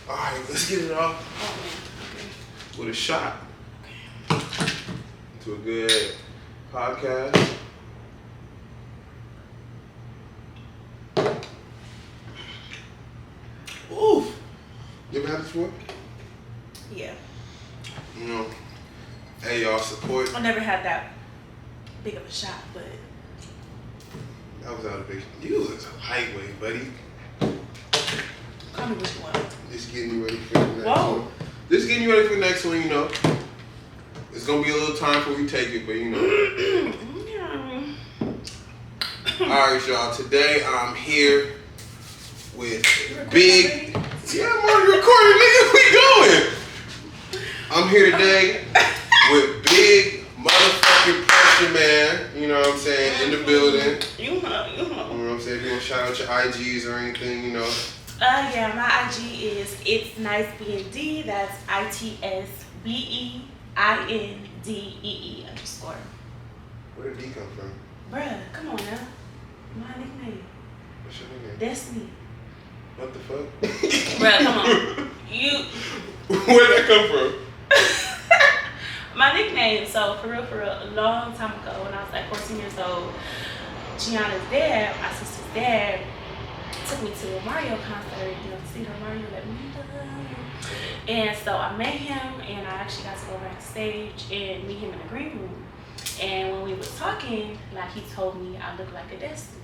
All right, let's get it off Oh man. Okay. with a shot to a good podcast. Ooh, you ever had this before? Yeah. You know, hey y'all, support. I never had that big of a shot, but That was out of big. You was a lightweight, buddy. call me what you want. Just getting you ready for the next Whoa. one. Just getting you ready for the next one, you know. It's gonna be a little time before we take it, but you know. Alright, y'all. Today I'm here with big. Yeah, I'm already recording, nigga. We going. I'm here today with big motherfucking pressure, man. You know what I'm saying? In the building. You know. You know what I'm saying? If you want to shout out your IGs or anything, you know. Yeah, my IG is It's Nice BND. That's ITSBEINDEE_. Where did D come from? Bruh, come on now. My nickname. What's your nickname? Destiny. What the fuck? Bruh, come on. Where'd that come from? My nickname, so for real, a long time ago when I was like 14 years old, Gianna's dad, my sister's dad, took me to a Mario concert, you know, to see her Mario let me know. And so I met him and I actually got to go backstage and meet him in the green room. And when we was talking, like he told me I look like a Destiny.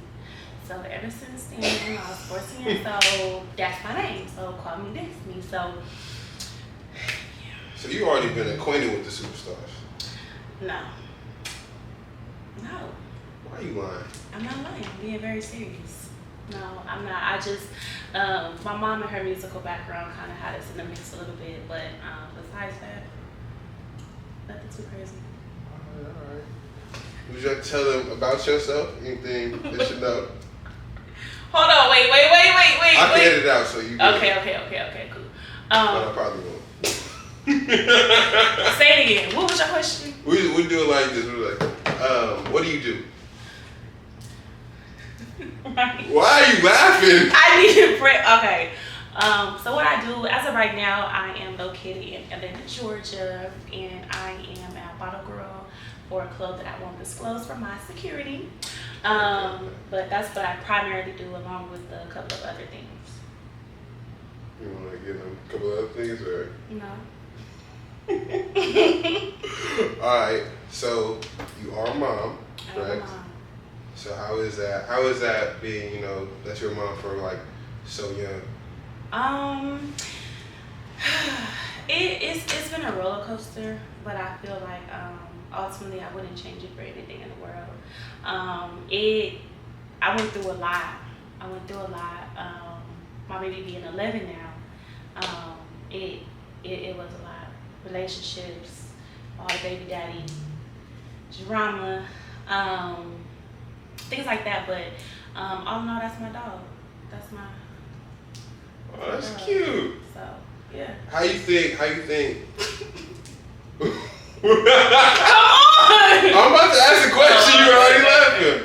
So ever since then, I was 14 years old, that's my name. So call me Destiny. So you already been acquainted with the superstars? No. Why are you lying? I'm not lying. I'm being very serious. No, I'm not. I just, my mom and her musical background kind of had us in the mix a little bit, but besides that, nothing too crazy. All right. Would you like to tell them about yourself? Anything they should know? Hold on, wait. I can edit it out so you can. Okay, cool. But I probably won't. Say it again. What was your question? We do it like this. We're like, what do you do? Right. Why are you laughing? I need to pray. Okay. So what I do, as of right now, I am located in Atlanta, Georgia, and I am a bottle girl for a club that I won't disclose for my security. But that's what I primarily do, along with a couple of other things. You want to give them a couple of other things, or? No. All right. So you are a mom, correct? I'm a mom. So how is that? How is that being? You know, that's your mom for like so young. It's been a roller coaster, but I feel like ultimately I wouldn't change it for anything in the world. I went through a lot. My baby being 11 now, it was a lot. Relationships, all the baby daddy drama, things like that. But all in all, that's my dog. That's my. Oh, that's cute. So yeah. How you think? Come on! I'm about to ask a question. You already laughing.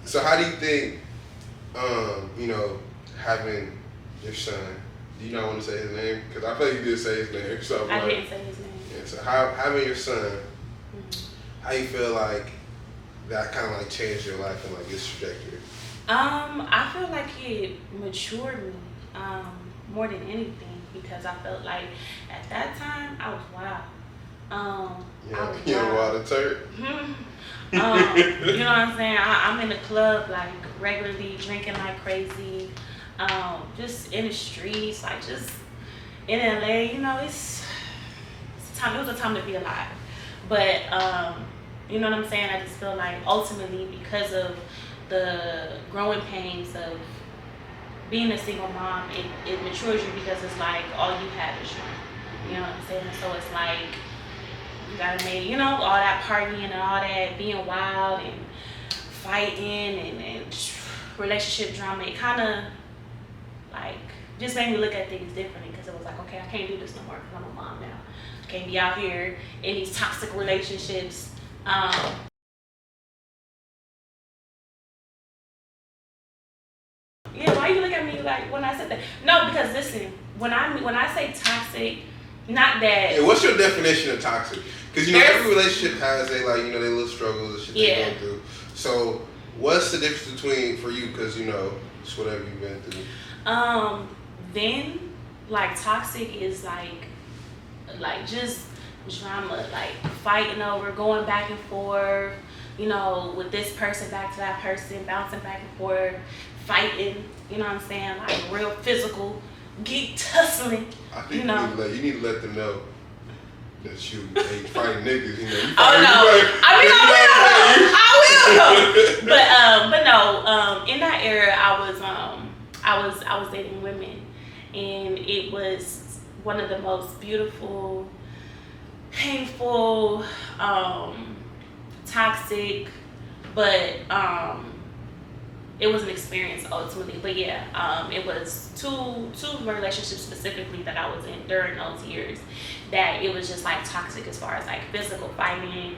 So how do you think? You know, having your son. Do you not want to say his name? Because I feel like you did say his name. So I didn't say his name. Yeah. So having your son, how you feel like that kind of like changed your life and like its trajectory? I feel like it matured me more than anything, because I felt like at that time I was wild. Wild and turd. You know what I'm saying? I'm in the club like regularly, drinking like crazy. Just in the streets, like just in LA. You know, it's time. It was a time to be alive. But you know what I'm saying? I just feel like ultimately, because of the growing pains of being a single mom, it matures you, because it's like all you have is you. You know what I'm saying? So it's like you gotta make, you know, all that partying and all that being wild and fighting and relationship drama. It kind of like just made me look at things differently, because it was like, okay, I can't do this no more because I'm a mom now. I can't be out here in these toxic relationships. Yeah, why you look at me like when I said that? No, because listen, when I say toxic, not that. Yeah, what's your definition of toxic? Because every relationship has their their little struggles and shit they go through. So what's the difference between for you? Because it's whatever you've been through. Then like toxic is like just drama, like fighting over, going back and forth. With this person back to that person, bouncing back and forth, fighting. You know what I'm saying? Like real physical, get tussling. I think you need to let them know that you ain't fighting niggas. I will. But no. In that era, I was dating women, and it was one of the most beautiful, painful, toxic, but it was an experience ultimately. But yeah, it was two relationships specifically that I was in during those years that it was just like toxic as far as like physical fighting,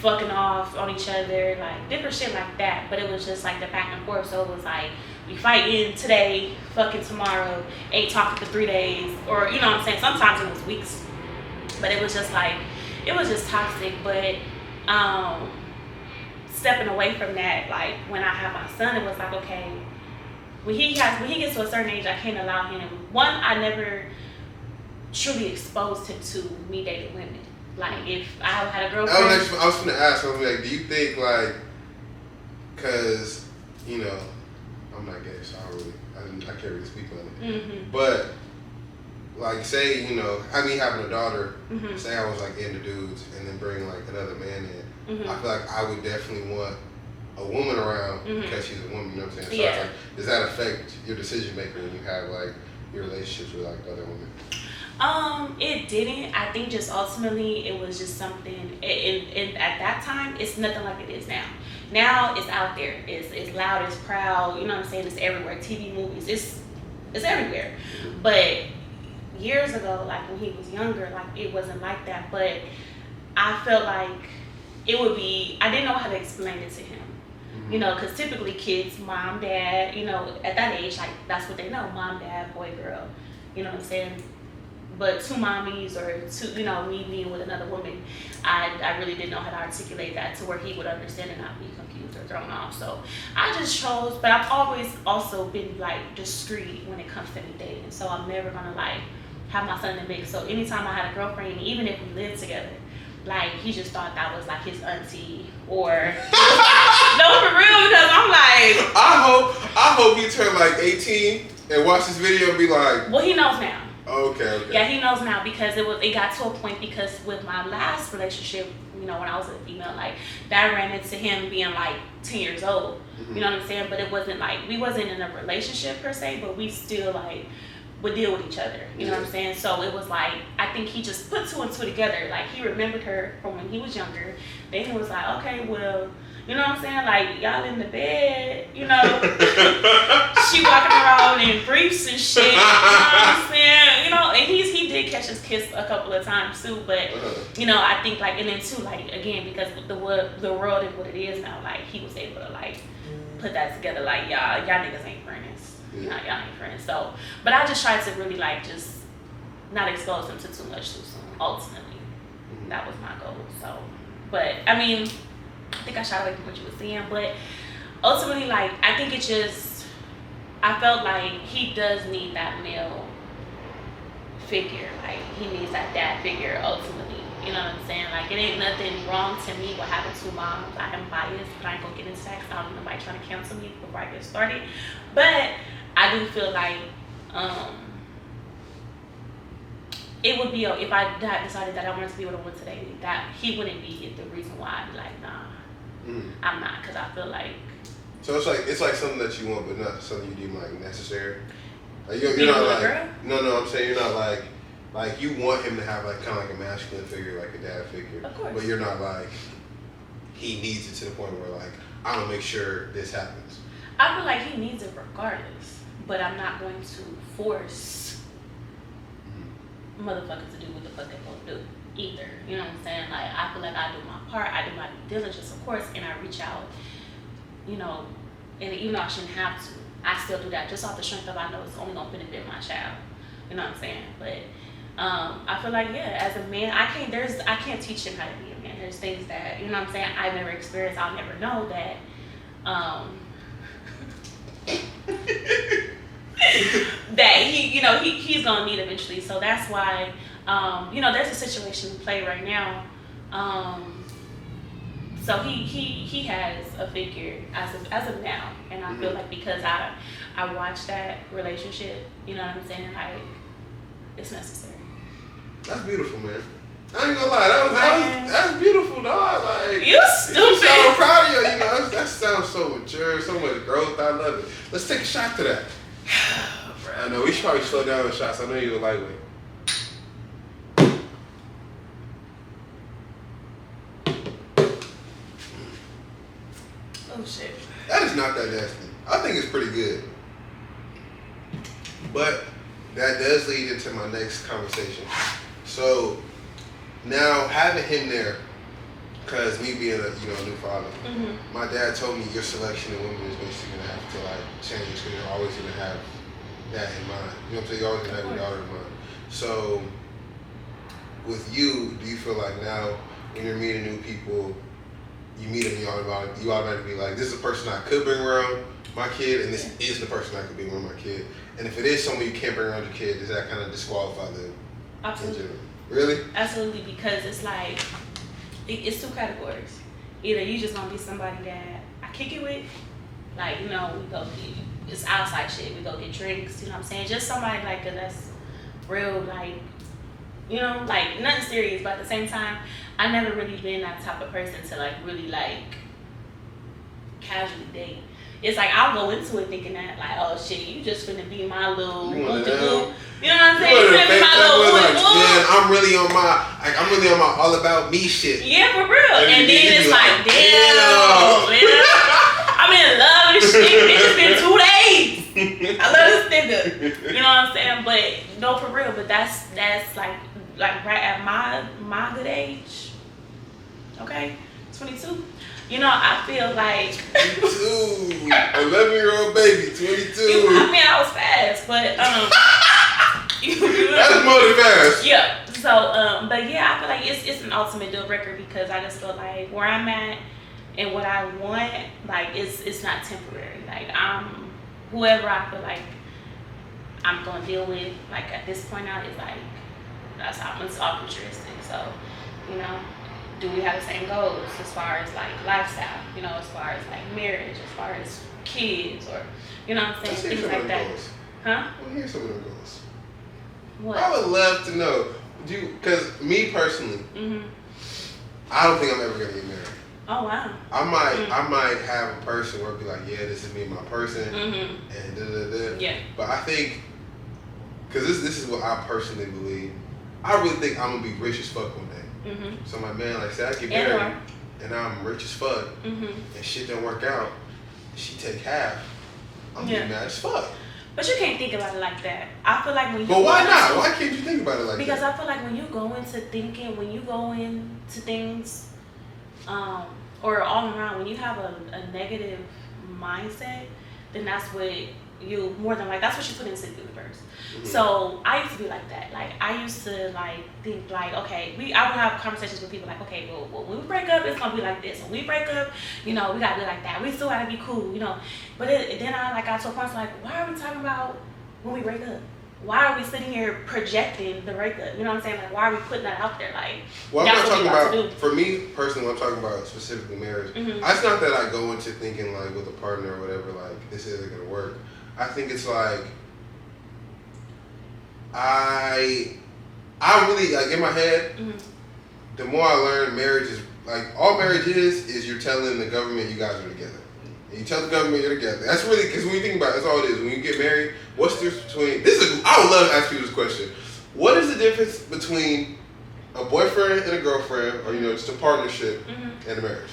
fucking off on each other, like different shit like that. But it was just like the back and forth. So it was like we fighting today, fucking tomorrow, ain't talking for 3 days, or you know what I'm saying. Sometimes it was weeks, but it was just like it was just toxic. But stepping away from that, like when I had my son, it was like okay, when he gets to a certain age, I can't allow him. One, I never truly exposed him to me dating women. Like if I had a girlfriend. I was gonna ask, I was like, do you think like, cause I'm not gay, so I can't really speak on it. Mm-hmm. But like say having a daughter, say I was like into dudes and then bring like another man in. I feel like I would definitely want a woman around because she's a woman, you know what I'm saying? So it's like, does that affect your decision making when you have like your relationships with like other women? It didn't. I think just ultimately it was just something, and at that time, it's nothing like it is now. Now it's out there. It's loud, it's proud, you know what I'm saying? It's everywhere. TV, movies, it's everywhere. But years ago, like when he was younger, like it wasn't like that. But I felt like it would be, I didn't know how to explain it to him. Because typically kids, mom, dad, at that age, like that's what they know, mom, dad, boy, girl, you know what I'm saying? But two mommies or two, me being with another woman, I really didn't know how to articulate that to where he would understand and not be confused or thrown off. So I just chose, but I've always also been like discreet when it comes to me dating. So I'm never gonna like have my son in the mix. So anytime I had a girlfriend, even if we lived together, like he just thought that was like his auntie or no, for real, because I'm like, I hope you turn like 18 and watch this video and be like, well, he knows now. Okay. Yeah, he knows now because it got to a point because with my last relationship, when I was a female, like that ran into him being like 10 years old. You know what I'm saying? But it wasn't like we wasn't in a relationship per se, but we still like would deal with each other. You know what I'm saying? So it was like I think he just put two and two together. Like he remembered her from when he was younger. Then he was like, okay, well, you know what I'm saying? Like y'all in the bed, she walking around in briefs and shit. You know what I'm saying? And he did catch his kiss a couple of times too. But I think like, and then too, like again, because the world is what it is now. Like he was able to like put that together. Like y'all niggas ain't friends. Y'all ain't friends. So, but I just tried to really like just not expose him to too much too soon. Ultimately, that was my goal. So, but I mean, I think I shied away from what you were saying, but ultimately, like, I think it just, I felt like he does need that male figure. Like, he needs that dad figure, ultimately. You know what I'm saying? Like, it ain't nothing wrong to me what happened to moms. I am biased, but I ain't gonna get into that because I don't want nobody trying to cancel me before I get started. But I do feel like, it would be, if I had decided that I wanted to be with a woman today, that he wouldn't be the reason why I'd be like, nah. I'm not, because I feel like. So it's like something that you want, but not something you deem like necessary. Like you're not like girl? No. I'm saying you're not like you want him to have like kind of like a masculine figure, like a dad figure. Of course. But you're not like he needs it to the point where like I'm gonna make sure this happens. I feel like he needs it regardless, but I'm not going to force motherfuckers to do what the fuck they're supposed to do. Either, you know what I'm saying? Like I feel like I do my part, I do my due diligence, of course, and I reach out, and even though I shouldn't have to, I still do that just off the strength of I know it's only gonna benefit my child. You know what I'm saying? But I feel like as a man, I can't teach him how to be a man. There's things that you know what I'm saying I've never experienced. I'll never know that. That he's gonna need eventually. So that's why there's a situation in play right now. So he has a figure as of now, and I feel like because I watched that relationship, you know what I'm saying, like it's necessary. That's beautiful, man. I ain't gonna lie, that's beautiful, dog. Like you stupid. I'm so proud of you. You know that sounds so mature, so much growth. I love it. Let's take a shot to that. I know we should probably slow down the shots. I know you're a lightweight. Oh shit. That is not that nasty. I think it's pretty good. But that does lead into my next conversation. So now having him there, because me being a new father, my dad told me your selection of women is basically gonna have to like change because you're always gonna have that in mind. You know what I'm saying? You're always gonna have your daughter in mind. So with you, do you feel like now when you're meeting new people, you meet them, you automatically be like, this is the person I could bring around my kid, and this is the person I could be around my kid. And if it is someone you can't bring around your kid, does that kind of disqualify them? Absolutely. In general? Really? Absolutely, because it's like, it's two categories. Either you just gonna be somebody that I kick it with, like, we go it's outside shit, we go get drinks, you know what I'm saying? Just somebody like that's real, like, like nothing serious, but at the same time, I never really been that type of person to like really like casually date. It's like I'll go into it thinking that like, oh shit, you just finna be my little you know what I'm saying? You finna be my little man, I'm really on my all about me shit. Yeah, for real. And then it's like, damn, man, I'm in love with this shit. It's just been 2 days. I love this nigga. You know what I'm saying? But no, for real. But that's like right at my good age. Okay, 22. I feel like 22, 11-year-old baby, 22. I mean, I was fast, but that's more than fast. Yeah. So, but yeah, I feel like it's an ultimate deal breaker because I just feel like where I'm at and what I want, like it's not temporary. Like whoever I feel like I'm gonna deal with, like at this point out, is like that's how it's altruistic. So, do we have the same goals as far as like lifestyle, as far as like marriage, as far as kids, or what I'm saying, things like that. Goals. Huh? Well, here's some of them goals. What? I would love to know, because me personally, I don't think I'm ever gonna get married. Oh wow. I might have a person where it'd be like, yeah, this is me and my person, and da. Yeah. But I think, because this is what I personally believe, I really think I'm gonna be rich as fuck one day. So my man, like, say I get married and I'm rich as fuck, and shit don't work out, she take half, I'm gonna be mad as fuck. But you can't think about it like that. I feel like when you But why not? Why can't you think about it like because that? I feel like when you go into things, or all around, when you have a negative mindset, then that's what you that's what you put into the universe. So I used to be like that. Like I used to like think like, okay, I would have conversations with people like, okay, well when we break up, it's gonna be like this. When we break up, we gotta be like that. We still gotta be cool, But then I got to a point like, why are we talking about when we break up? Why are we sitting here projecting the breakup? You know what I'm saying? Like, why are we putting that out there? Like, well, I'm not talking about, for me personally, I'm talking about specifically marriage. It's not that I go into thinking like with a partner or whatever, like this isn't gonna work. I think it's like, I really, like in my head, the more I learn, marriage is, like all marriage is you're telling the government you guys are together. And you tell the government you're together. That's really, because when you think about it, that's all it is. When you get married, what's the difference between, I would love to ask you this question. What is the difference between a boyfriend and a girlfriend, or just a partnership and a marriage?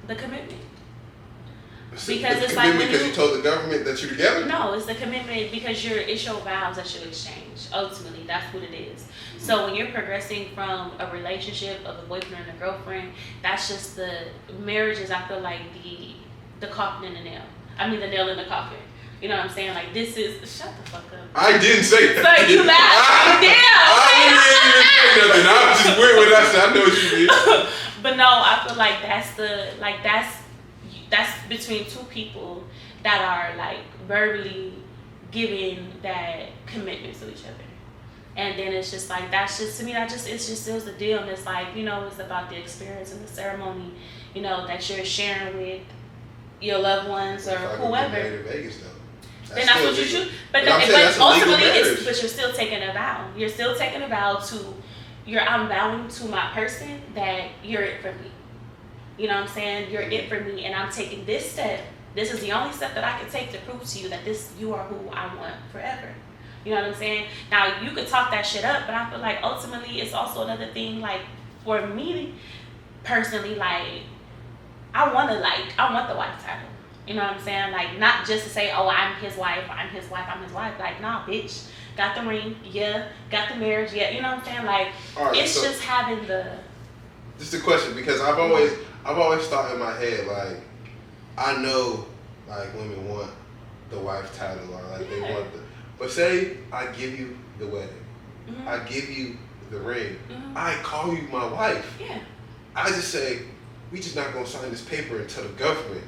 The commitment. Because it's like because you told the government that you're together? No, it's the commitment because it's your vows that you exchange. Ultimately, that's what it is. So when you're progressing from a relationship of a boyfriend and a girlfriend, that's just the marriage is, I feel like, the coffin in the nail. I mean, the nail in the coffin. You know what I'm saying? Like, this is, shut the fuck up. I didn't say that. So you laughed. Damn. I didn't even say nothing. I was just weird when I said, I know what you mean. But no, I feel like that's between two people that are like verbally giving that commitment to each other. And then it's just like, that's just, to me, that just, it's just seals the deal. And it's like, you know, it's about the experience and the ceremony, you know, that you're sharing with your loved ones or whoever. To Vegas, though. Then that's what you choose. But ultimately, but you're still taking a vow. You're still taking a vow to, I'm vowing to my person that you're it for me. You know what I'm saying? You're it for me, and I'm taking this step. This is the only step that I can take to prove to you that you are who I want forever. You know what I'm saying? Now, you could talk that shit up, but I feel like ultimately it's also another thing, like, for me, personally, like, I want the wife title. You know what I'm saying? Like, not just to say, oh, I'm his wife. Like, nah, bitch. Got the ring, yeah. Got the marriage, yeah. You know what I'm saying? Like, right, it's so just having the... Just a question, because I've always thought in my head, like, I know, like, women want the wife title, or, like, they want the... But say I give you the wedding. Mm-hmm. I give you the ring. Mm-hmm. I call you my wife. Yeah. I just say, we just not going to sign this paper until the government.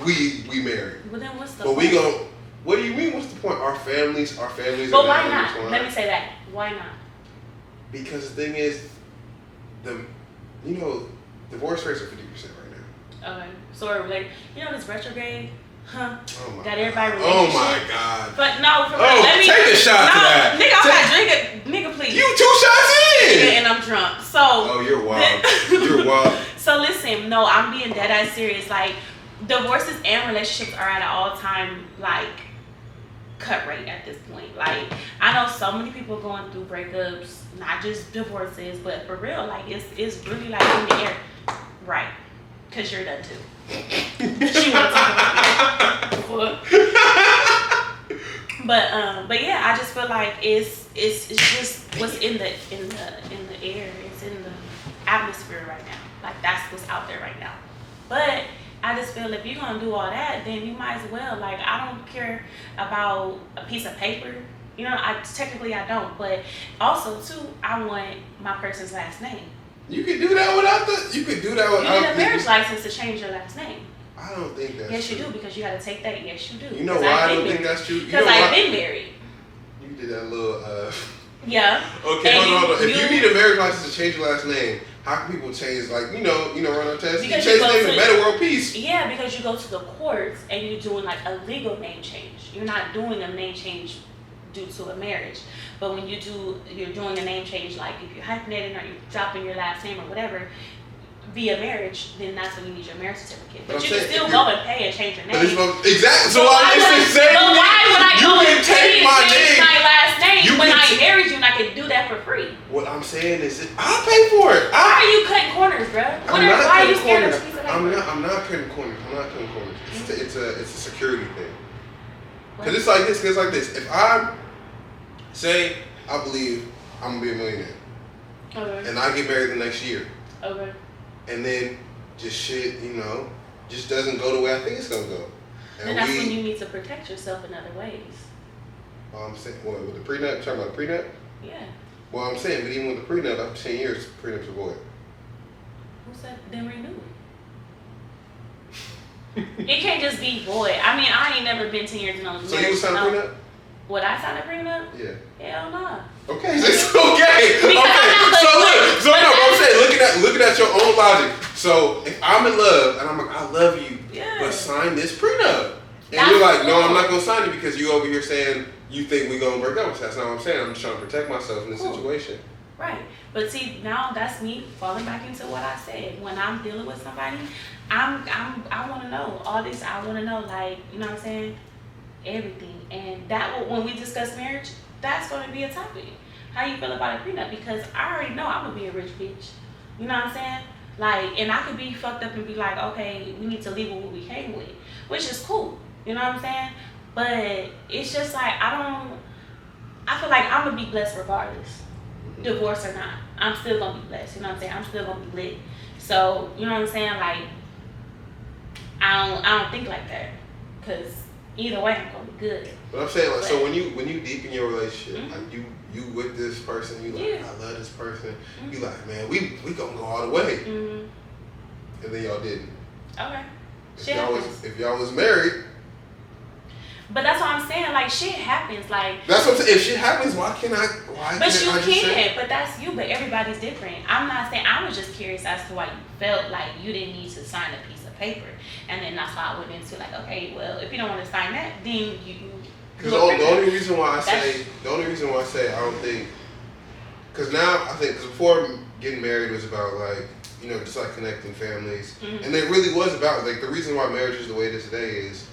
We married. Well, then what's the point? We gon' what do you mean, what's the point? Our families But are why not? Let me say that. Why not? Because the thing is, divorce rates are 50% right now. Okay. So we're like, this retrograde, huh? Oh my got everybody God. Oh my God. But no, for let me take a shot to that. Nigga, I'm not drinking. Nigga, please. You 2 shots in. Yeah, and I'm drunk. So. Oh, you're wild. You're wild. So listen, no, I'm being dead ass serious. Like, divorces and relationships are at an all-time, like, cut rate at this point. Like, I know so many people going through breakups, not just divorces, but for real, like, it's really like in the air. Right. Because you're done too. She want to talk about me. But yeah, I just feel like it's just what's in the air. It's in the atmosphere right now. Like, that's what's out there right now. But I just feel if you're gonna do all that, then you might as well. Like, I don't care about a piece of paper. I don't. But also too, I want my person's last name. You could do that without You need a marriage license to change your last name. I don't think that's Yes, true. you do, because you got to take that. Yes, you do. You know why I don't think that's true? Because I've been married. You did that little. Yeah. Okay, hold on. If you need a marriage license to change your last name, how can people change? Like, run a test. You change the name to Better World Peace. Yeah, because you go to the courts and you're doing like a legal name change. You're not doing a name change due to a marriage. But when you're doing a name change, like if you're hyphenating or you're dropping your last name or whatever, via marriage, then that's when you need your marriage certificate. But you can still go and pay and change your name. Exactly. So why would I go and pay and change my last name when I married you and I can do that for free? What I'm saying is, I'll pay for it. Why are you cutting corners, bro? Why are you scared of this piece of paper? I'm not cutting corners. It's a security thing. Because it's like this. If I say I believe I'm gonna be a millionaire, okay, and I get married the next year, okay, and then just shit, just doesn't go the way I think it's gonna go. And that's when you need to protect yourself in other ways. Well, I'm saying, with the prenup, talking about the prenup? Yeah. Well, I'm saying, but even with the prenup, after 10 years, prenup's a void. Who said then renew it? It can't just be void. I mean, I ain't never been 10 years in a So you would sign a prenup? Would I sign a prenup? Yeah. Hell no. Okay, it's okay. I'm saying, looking at your own logic. So if I'm in love and I'm like, I love you, but sign this prenup, and you're like, no, I'm not gonna sign it because you over here saying you think we gonna break up. That's not what I'm saying. I'm just trying to protect myself in this situation. Right. But see, now that's me falling back into what I said. When I'm dealing with somebody, I want to know all this. I want to know, like, you know what I'm saying, everything. And when we discuss marriage, that's going to be a topic. How you feel about a prenup? Because I already know I'm gonna be a rich bitch. You know what I'm saying? Like, and I could be fucked up and be like, okay, we need to leave with what we came with, which is cool. You know what I'm saying? But it's just like, I feel like I'm gonna be blessed regardless, divorce or not. I'm still gonna be blessed. You know what I'm saying? I'm still gonna be lit. So, you know what I'm saying? Like, I don't think like that, because either way I'm gonna be good. But I'm saying, like, so when you deep in your relationship, Mm-hmm. like you with this person, you like, Yeah. I love this person. Mm-hmm. You like, man, we gonna go all the way, Mm-hmm. and then y'all didn't. Okay. If y'all was married. But that's what I'm saying. Like, shit happens. Like, That's what I'm saying. If shit happens, why can't I? But you can. But that's you. But everybody's different. I'm not saying. I was just curious as to why you felt like you didn't need to sign a piece of paper, and then that's why I went into like, okay, well, if you don't want to sign that, then you. Because the only reason why I say I don't think, because now I think, because before getting married was about like, you know, just like connecting families, and it really was about like the reason why marriage is the way it is today is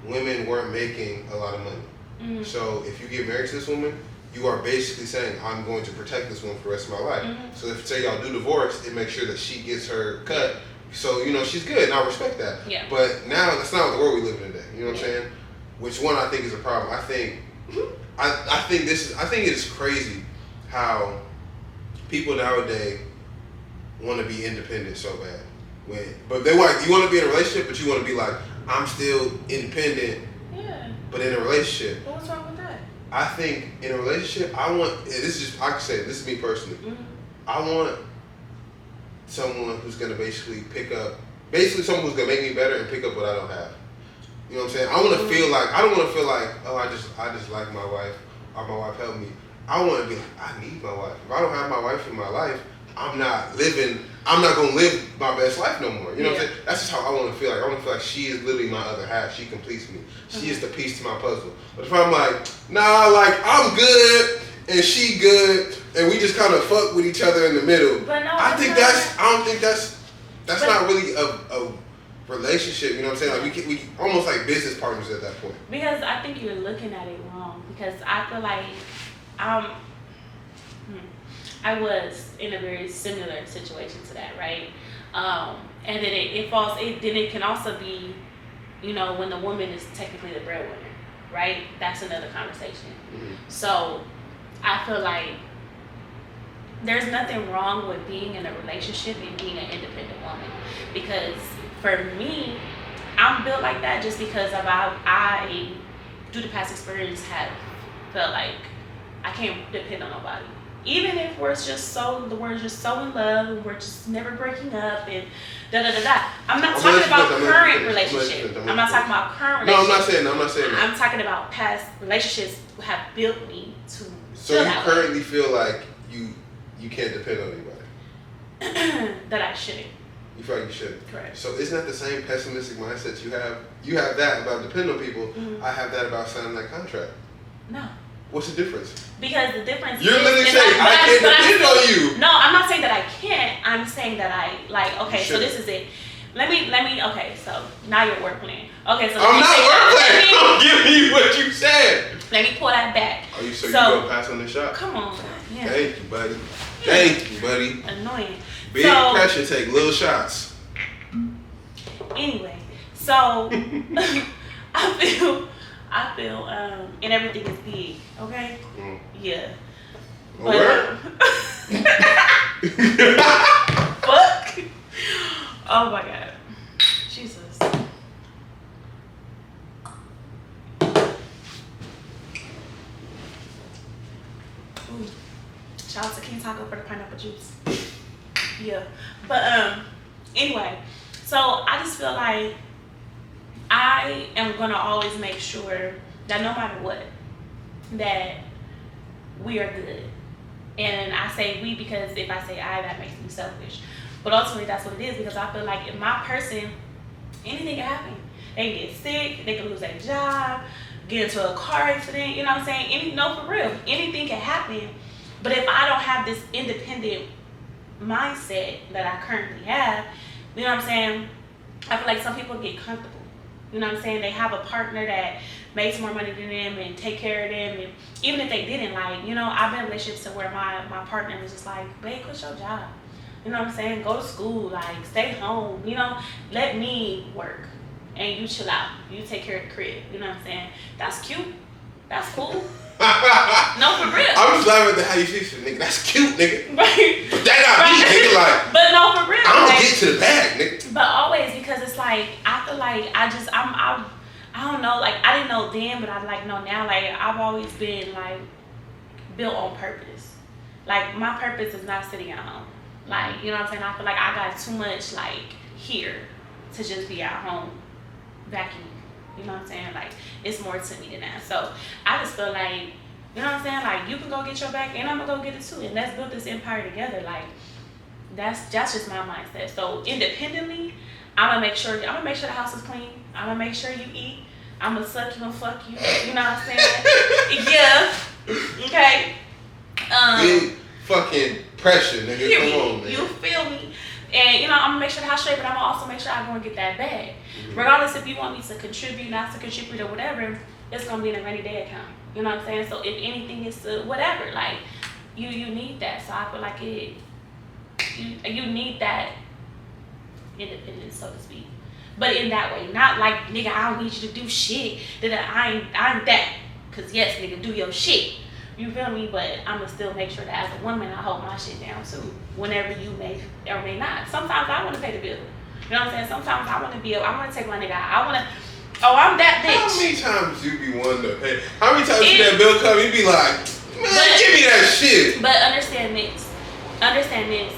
women weren't making a lot of money. So if you get married to this woman, you are basically saying, I'm going to protect this woman for the rest of my life. So if say y'all do divorce, it makes sure that she gets her cut. So, you know, she's good, and I respect that. Yeah. But now that's not the world we live in today. You know what I'm saying? Which one I think is a problem. I think it is crazy how people nowadays want to be independent so bad. But they want, you want to be in a relationship, but you want to be like, I'm still independent. Yeah. But in a relationship, But what's wrong with that? I think in a relationship, I can say this is me personally. I want someone who's gonna basically someone who's gonna make me better and pick up what I don't have. You know what I'm saying? I don't want to feel like, oh, I just like my wife, or my wife helped me. I want to be like, I need my wife. If I don't have my wife in my life, I'm not gonna live my best life no more. You know what I'm saying? That's just how I want to feel like. I want to feel like she is literally my other half. She completes me. She is the piece to my puzzle. But if I'm like, nah, like I'm good and she good and we just kind of fuck with each other in the middle, But no, I don't think that's not really a relationship. You know what I'm saying? Like we almost like business partners at that point. Because I think you're looking at it wrong. Because I feel like I was in a very similar situation to that, right? And then it can also be, you know, when the woman is technically the breadwinner, right? That's another conversation. So I feel like there's nothing wrong with being in a relationship and being an independent woman. Because for me, I'm built like that just because I due to past experience, have felt like I can't depend on nobody. Even if we're just so in love and we're just never breaking up and da-da-da-da. I'm not talking about current relationship. I'm not talking about current relationship. No, I'm not saying that. I'm talking about past relationships who have built me to. So you currently feel like you can't depend on anybody? That I shouldn't. You feel like you shouldn't? Correct. So isn't that the same pessimistic mindset you have? You have that about depending on people. I have that about signing that contract. No. What's the difference? Because the difference You're is... literally saying, I can't depend on you. No, I'm not saying that I can't. I'm saying that I, like, okay, so this is it. Let me, okay, so now you're work plan. Okay, so... I'm not work plan. I'm giving you what you said. Let me pull that back. Are you sure you're going to pass on this shot? Come on. Yeah. Thank you, buddy. Thank you, buddy. Annoying. Big pressure, take little shots. Anyway, so I feel, and everything is big, okay? Yeah. But, fuck. Oh my God. Jesus. Ooh. Shout out to King Taco for the pineapple juice. Yeah. But anyway, so I just feel like I am gonna always make sure that no matter what, that we are good. And I say we because if I say I, that makes me selfish. But ultimately that's what it is, because I feel like if my person, anything can happen. They can get sick, they can lose their job, get into a car accident, you know what I'm saying? No, for real, anything can happen. But if I don't have this independent mindset that I currently have, you know what I'm saying? I feel like some people get comfortable. You know what I'm saying? They have a partner that makes more money than them and take care of them. And even if they didn't, like, you know, I've been in relationships to where my partner was just like, babe, quit your job. You know what I'm saying? Go to school, like, stay home, you know, let me work and you chill out. You take care of the crib, you know what I'm saying? That's cute. That's cool. No, for real. I'm just laughing at how you fix it, nigga. That's cute, nigga. Right. But that not me, nigga. Like, but no, for real. I don't like, get to the bag, nigga. But always, because it's like, I feel like I don't know, like, I didn't know then, but I like know now, like, I've always been, like, built on purpose. Like, my purpose is not sitting at home. Like, you know what I'm saying? I feel like I got too much, like, here to just be at home vacuuming. You know what I'm saying? Like, it's more to me than that. So, I just feel like, you know what I'm saying? Like, you can go get your bag, and I'm gonna go get it too. And let's build this empire together. Like, that's just my mindset. So, independently, I'm gonna make sure the house is clean. I'm gonna make sure you eat. I'm gonna suck you and fuck you. You know what I'm saying? Yeah. Okay. Big fucking pressure, nigga. Period. Come on, man. You feel me? And, you know, I'm gonna make sure the house straight, but I'm gonna also make sure I go and get that bag. Regardless if you want me to contribute, not to contribute, or whatever, it's gonna be in a rainy day account. You know what I'm saying? So if anything is to whatever, like, you need that. So I feel like you need that independence, so to speak. But in that way, not like, nigga, I don't need you to do shit. That I ain't that. Cause yes, nigga, do your shit. You feel me? But I'ma still make sure that as a woman, I hold my shit down too. Whenever you may or may not. Sometimes I wanna pay the bill. You know what I'm saying? Sometimes I wanna take my nigga out. I'm that bitch. How many times you be wanting to pay? How many times you that bill come, you be like, man, give me that shit. But understand this.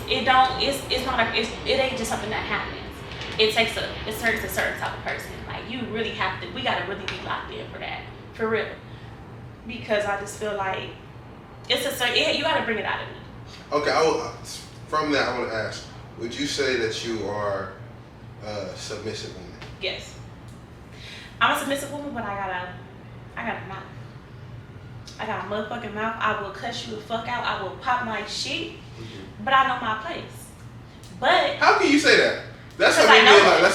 It ain't just something that happens. It takes a certain type of person. Like, you really have to, we gotta really be locked in for that. For real. Because I just feel like you gotta bring it out of me. Okay, from that I wanna ask, would you say that you are a submissive woman? Yes. I'm a submissive woman, but I got a mouth. I got a motherfucking mouth. I will cuss you the fuck out. I will pop my shit. But I know my place. But how can you say that? That's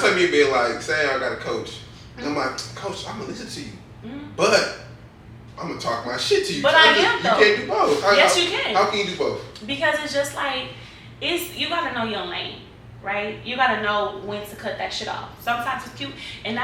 like me being like, say I got a coach. And I'm like, coach, I'm gonna listen to you. But I'm gonna talk my shit to you. But I am though. You can't do both. Yes, you can. How can you do both? Because it's just like, you gotta know your lane, right? You gotta know when to cut that shit off. Sometimes it's cute, and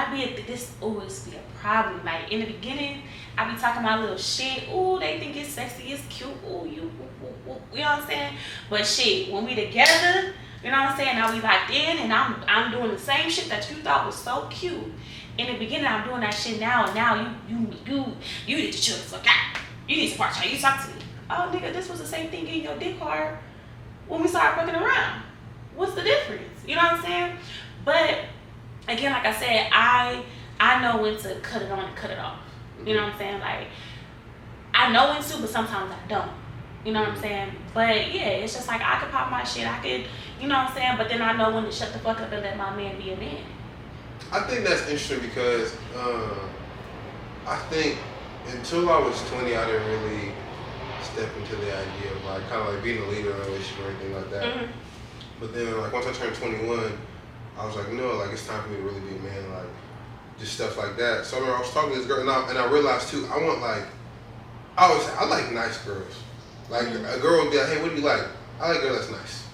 this always be a problem. Like, in the beginning, I be talking my little shit. Ooh, they think it's sexy, it's cute. Ooh, you know what I'm saying? But shit, when we together, you know what I'm saying? Now we locked in, and I'm doing the same shit that you thought was so cute. In the beginning, I'm doing that shit now, and now you need to chill the fuck out. You need to watch how you talk to me. Oh, nigga, this was the same thing getting your dick hard when we started fucking around. What's the difference? You know what I'm saying? But again, like I said, I know when to cut it on and cut it off. You know what I'm saying? Like, I know when to, but sometimes I don't. You know what I'm saying? But yeah, it's just like, I could pop my shit. I could, you know what I'm saying? But then I know when to shut the fuck up and let my man be a man. I think that's interesting because I think until I was 20, I didn't really step into the idea of like kind of like being a leader in a relationship or anything like that. But then like once I turned 21, I was like, no, like it's time for me to really be a man, like just stuff like that. So I remember I was talking to this girl, and I realized too, I like nice girls. Like a girl would be like, hey, what do you like? I like a girl that's nice.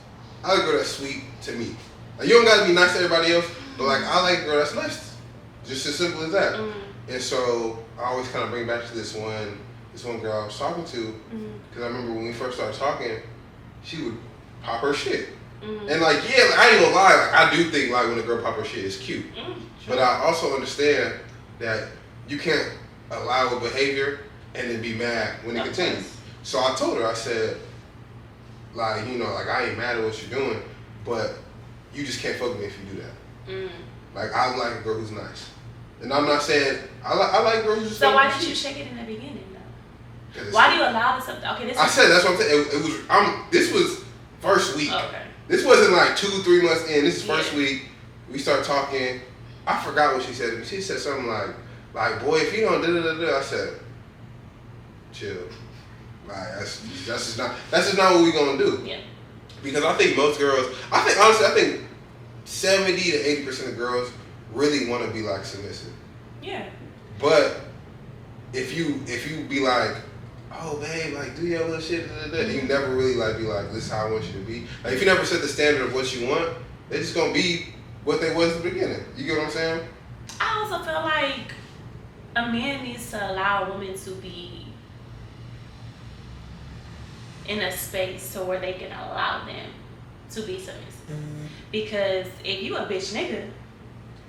I like a girl that's sweet to me. Like, you don't gotta be nice to everybody else, but like I like a girl that's nice. Just as simple as that. And so I always kind of bring back to this one girl I was talking to, because I remember when we first started talking, she would pop her shit. And like, yeah, like, I ain't gonna lie, like I do think like when a girl pop her shit, it's cute. But I also understand that you can't allow a behavior and then be mad when it continues. So I told her, I said, like, you know, like I ain't mad at what you're doing, but you just can't fuck with me if you do that. Like, I like a girl who's nice. And I'm not saying, I like girls who's So why did you shake it in the beginning though? Why do you allow this? Okay, this. I said, that's what I'm saying. This was first week. Okay. This wasn't like 2-3 months in. This is first week. We start talking. I forgot what she said to me. She said something like, boy, if you don't da-da-da-da. I said, chill. Like, that's just not what we gonna do. Yeah. Because I think most girls, honestly, I think 70 to 80% of girls really want to be like submissive. Yeah. But if you be like, oh babe, like do your little shit, and you never really like be like, this is how I want you to be. Like if you never set the standard of what you want, they're just gonna be what they was at the beginning. You get what I'm saying? I also feel like a man needs to allow a woman to be in a space to where they can allow them to be submissive. Because if you a bitch nigga,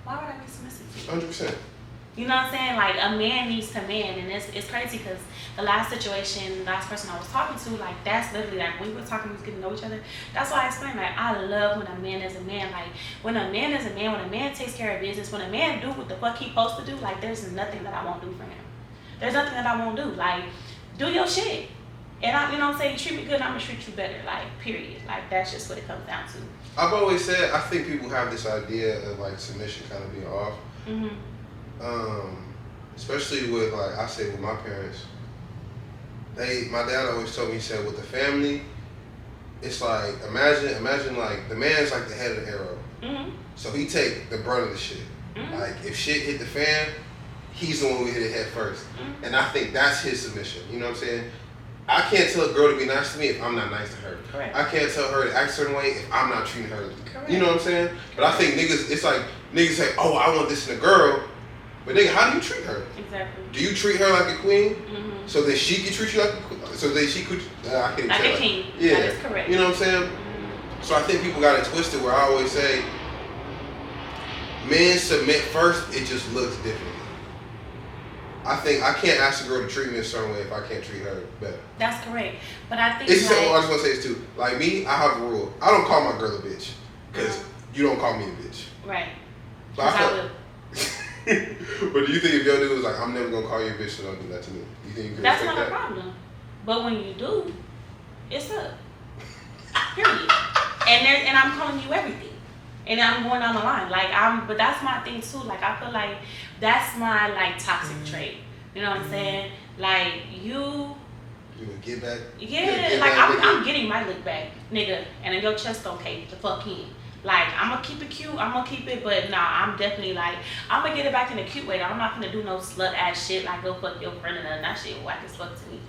why would I be submissive to you? 100%. You know what I'm saying? Like, a man needs to man, and it's crazy because the last situation, the last person I was talking to, like, that's literally, like, when we were talking, we was getting to know each other. That's why I explained, like, I love when a man is a man. Like, when a man is a man, when a man takes care of business, when a man do what the fuck he supposed to do, like, there's nothing that I won't do for him. There's nothing that I won't do. Like, do your shit. And I, you know what I'm saying, you treat me good, and I'm gonna treat you better. Like, period. Like, that's just what it comes down to. I've always said, I think people have this idea of, like, submission kind of being off. Especially with, like, I say with my parents, my dad always told me, he said, with the family, it's like, imagine like, the man's like the head of the arrow. So he take the brunt of the shit. Like, if shit hit the fan, he's the one who hit it head first. And I think that's his submission, you know what I'm saying? I can't tell a girl to be nice to me if I'm not nice to her. Correct. I can't tell her to act a certain way if I'm not treating her. Correct. You know what I'm saying? But I think niggas, it's like, niggas say, oh, I want this in a girl. But nigga, how do you treat her? Exactly. Do you treat her like a queen? So that she can treat you like a queen? So that she could, I can't like tell. a king. Yeah. That is correct. You know what I'm saying? So I think people got it twisted where I always say, men submit first, it just looks different. I think I can't ask a girl to treat me a certain way if I can't treat her better. That's correct. But I think It's like, I just want to say this too. Like me, I have a rule. I don't call my girl a bitch because you don't call me a bitch. Right. But I will. But do you think if your dude was like, I'm never gonna call you a bitch, so don't do that to me? You think you can That's respect not that? a problem. But when you do, it's up. Period. And I'm calling you everything. And I'm going down the line. But that's my thing too. Like, I feel like that's my, like, toxic trait. You know what I'm saying? Like, you would get back? Yeah, like, I'm getting my lick back, nigga. And then your chest don't cave the fuck in. Like, I'm gonna keep it cute, I'm gonna keep it, but nah, I'm definitely like, I'm gonna get it back in a cute way. I'm not gonna do no slut ass shit, like go fuck your friend and that shit whack as fuck to me.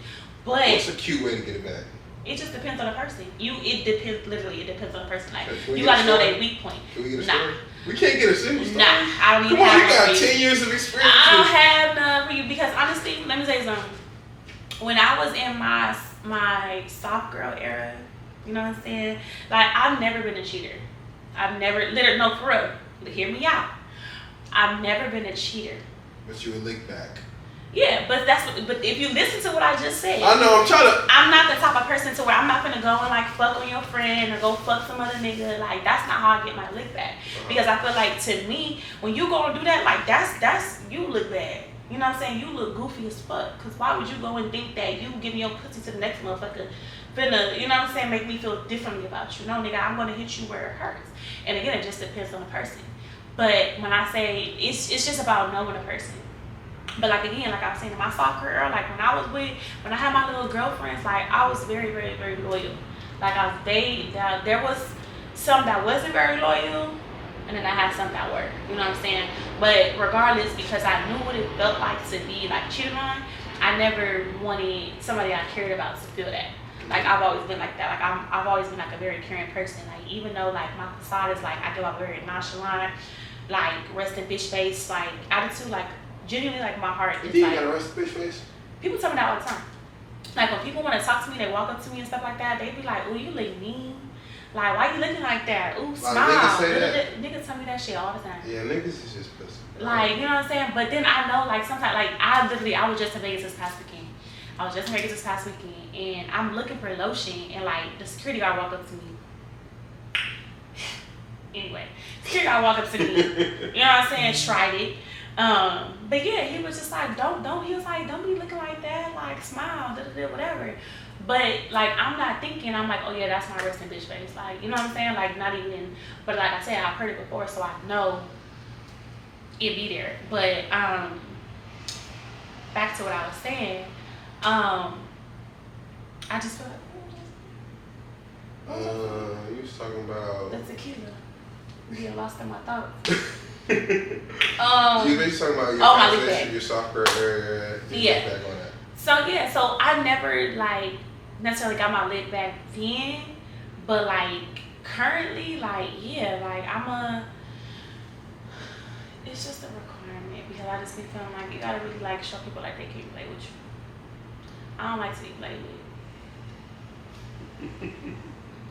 But what's a cute way to get it back? It just depends on the person. It depends on the person. Like, okay, you gotta know their weak point. Can we get a story? We can't get a simple story. Nah, I don't even Come on, have you got none 10 years of experience. I don't have none for you because honestly, let me tell you something. When I was in my soft girl era, you know what I'm saying? Like, I've never been a cheater. I've never, literally, no, for real. Hear me out. I've never been a cheater. But you would lick back. Yeah, but if you listen to what I just said. I know, I'm not the type of person to where I'm not gonna go and like fuck on your friend or go fuck some other nigga. Like, that's not how I get my lick back. Because I feel like, to me, when you go and do that, like, that's you look bad. You know what I'm saying? You look goofy as fuck. Because why would you go and think that you giving your pussy to the next motherfucker finna, you know what I'm saying, make me feel differently about you? No, nigga, I'm gonna hit you where it hurts. And again, it just depends on the person. But when I say, it's just about knowing a person. But like, again, like I was saying, in my soft career, like when I had my little girlfriends, like I was very, very, very loyal. Like there was some that wasn't very loyal, and then I had some that were, you know what I'm saying? But regardless, because I knew what it felt like to be like cheated on, I never wanted somebody I cared about to feel that. Like, I've always been like that. Like, I've always been like a very caring person. Like, even though like my facade is like, I go out very nonchalant, like rest in bitch face, like attitude, like genuinely, like my heart is you like. You got a rest in bitch face? People tell me that all the time. Like, when people want to talk to me, they walk up to me and stuff like that. They be like, "Ooh, you look mean. Like, why you looking like that? Ooh, smile." Niggas say that. Niggas tell me that shit all the time. Yeah, niggas is just pussy. Like, you know what I'm saying? But then I know, like, sometimes, like, I was just in Vegas this past weekend. And I'm looking for lotion, and like the security guard walked up to me. Anyway, security guard walked up to me. You know what I'm saying? Tried it. But yeah, he was just like, he was like, don't be looking like that, like smile, whatever. But like, I'm not thinking, I'm like, oh yeah, that's my resting bitch face. Like, you know what I'm saying? Like, not even, but like I said, I've heard it before, so I know it be there. But back to what I was saying, I just feel like, you was talking about the tequila. I'm getting lost in my thoughts. You were talking about your conversation, your software area. Yeah. Back on that. So yeah, so I never like necessarily got my lick back then, but like currently, like yeah, like it's just a requirement because I just be feeling like you gotta really like show people like they can play with you. I don't like to be played with.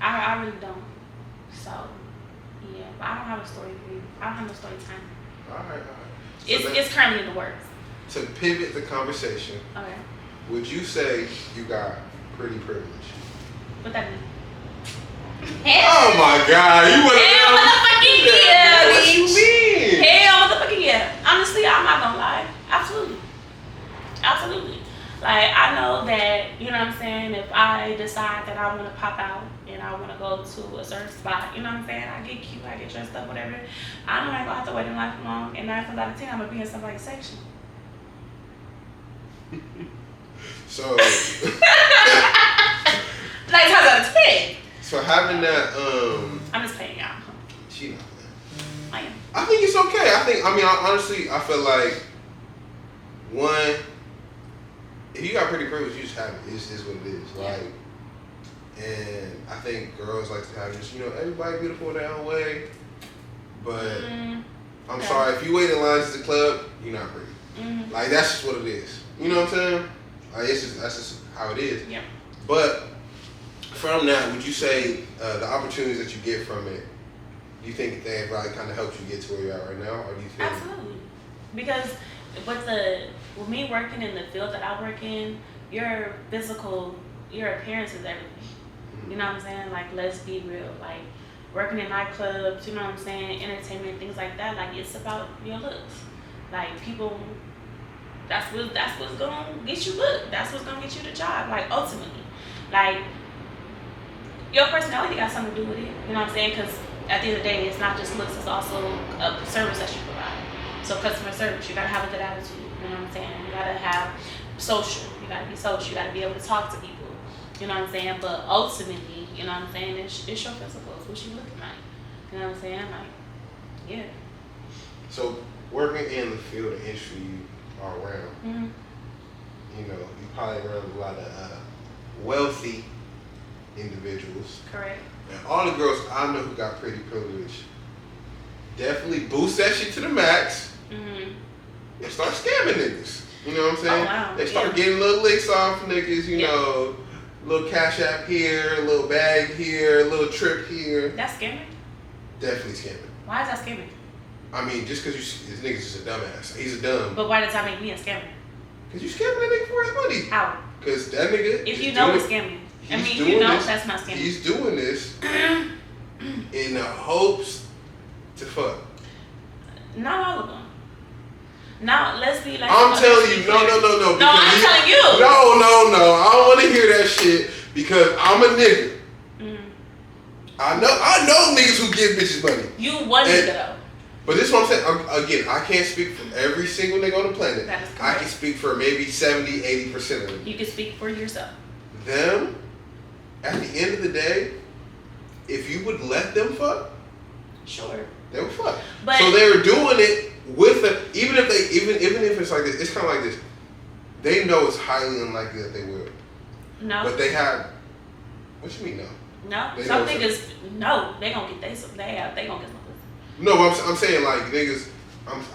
I really don't. So yeah, but I don't have a story for you. I don't have no story time. All right. So It's currently in the works. To pivot the conversation, Okay. would you say you got pretty privilege? What that mean? Oh my God, you would Hell motherfucking yeah, What you bitch. mean? Hell motherfucking yeah. Honestly, I'm not gonna lie. Absolutely. Absolutely. Like, I know that, you know what I'm saying, if I decide that I want to pop out and I want to go to a certain spot, you know what I'm saying, I get cute, I get dressed up, whatever, I know I ain't gonna have to wait in line for long, and 9 times out of 10, I'm gonna be in somebody's section. So 9 times out of 10. So having that, I'm just playing y'all. she not playing. I am. I think it's okay. Honestly, I feel like, one, if you got pretty privilege, you just have it. It's what it is. Yeah. Like, and I think girls like to have just, everybody beautiful in their own way. But I'm sorry, if you wait in lines at the club, you're not pretty. Mm-hmm. Like, that's just what it is. You know what I'm saying? Like, that's just how it is. Yep. But from that, would you say the opportunities that you get from it, do you think they have really kind of helped you get to where you're at right now, or do you think? Absolutely. Because with me working in the field that I work in, your appearance is everything. You know what I'm saying? Like, let's be real. Like, working in nightclubs, you know what I'm saying, entertainment, things like that. Like, it's about your looks. Like, people, that's what's gonna get you look. That's what's gonna get you the job. Like, ultimately, like, your personality got something to do with it. You know what I'm saying? Because at the end of the day, it's not just looks. It's also a service that you provide. So customer service, you gotta have a good attitude. You know what I'm saying? You gotta have social. You gotta be social. You gotta be able to talk to people. You know what I'm saying? But ultimately, you know what I'm saying, it's your physical. It's what you looking like. You know what I'm saying? Like, yeah. So working in the field of industry you are around, you probably around a lot of wealthy individuals. Correct. And all the girls I know who got pretty privilege definitely boost that shit to the max and start scamming niggas. You know what I'm saying? Oh, wow. They start getting little licks off niggas, you know, little cash app here, a little bag here, a little trip here. That's scamming? Definitely scamming. Why is that scamming? I mean, just because this nigga's just a dumbass. He's a dumb. But why does that make me a scammer? Because you scamming that nigga for his money. How? Because that nigga. If you know it's scamming. I mean, if you know that's not scamming. He's doing this in the hopes to fuck. Not all of them. Now, let's be like. I'm telling you, no. No, I'm telling you. No. I don't want to hear that shit because I'm a nigga. I know niggas who give bitches money. You one nigga though. But this is what I'm saying. Again, I can't speak for every single nigga on the planet. That is correct. I can speak for maybe 70, 80% of them. You can speak for yourself. Them, at the end of the day, if you would let them fuck, sure, they would fuck. But so they were doing it with even if it's like this, it's kind of like this. They know it's highly unlikely that they will. No. But they have. What you mean no? No. They Some niggas, no, they gonna get they gonna get some pussy. No, but I'm saying like niggas.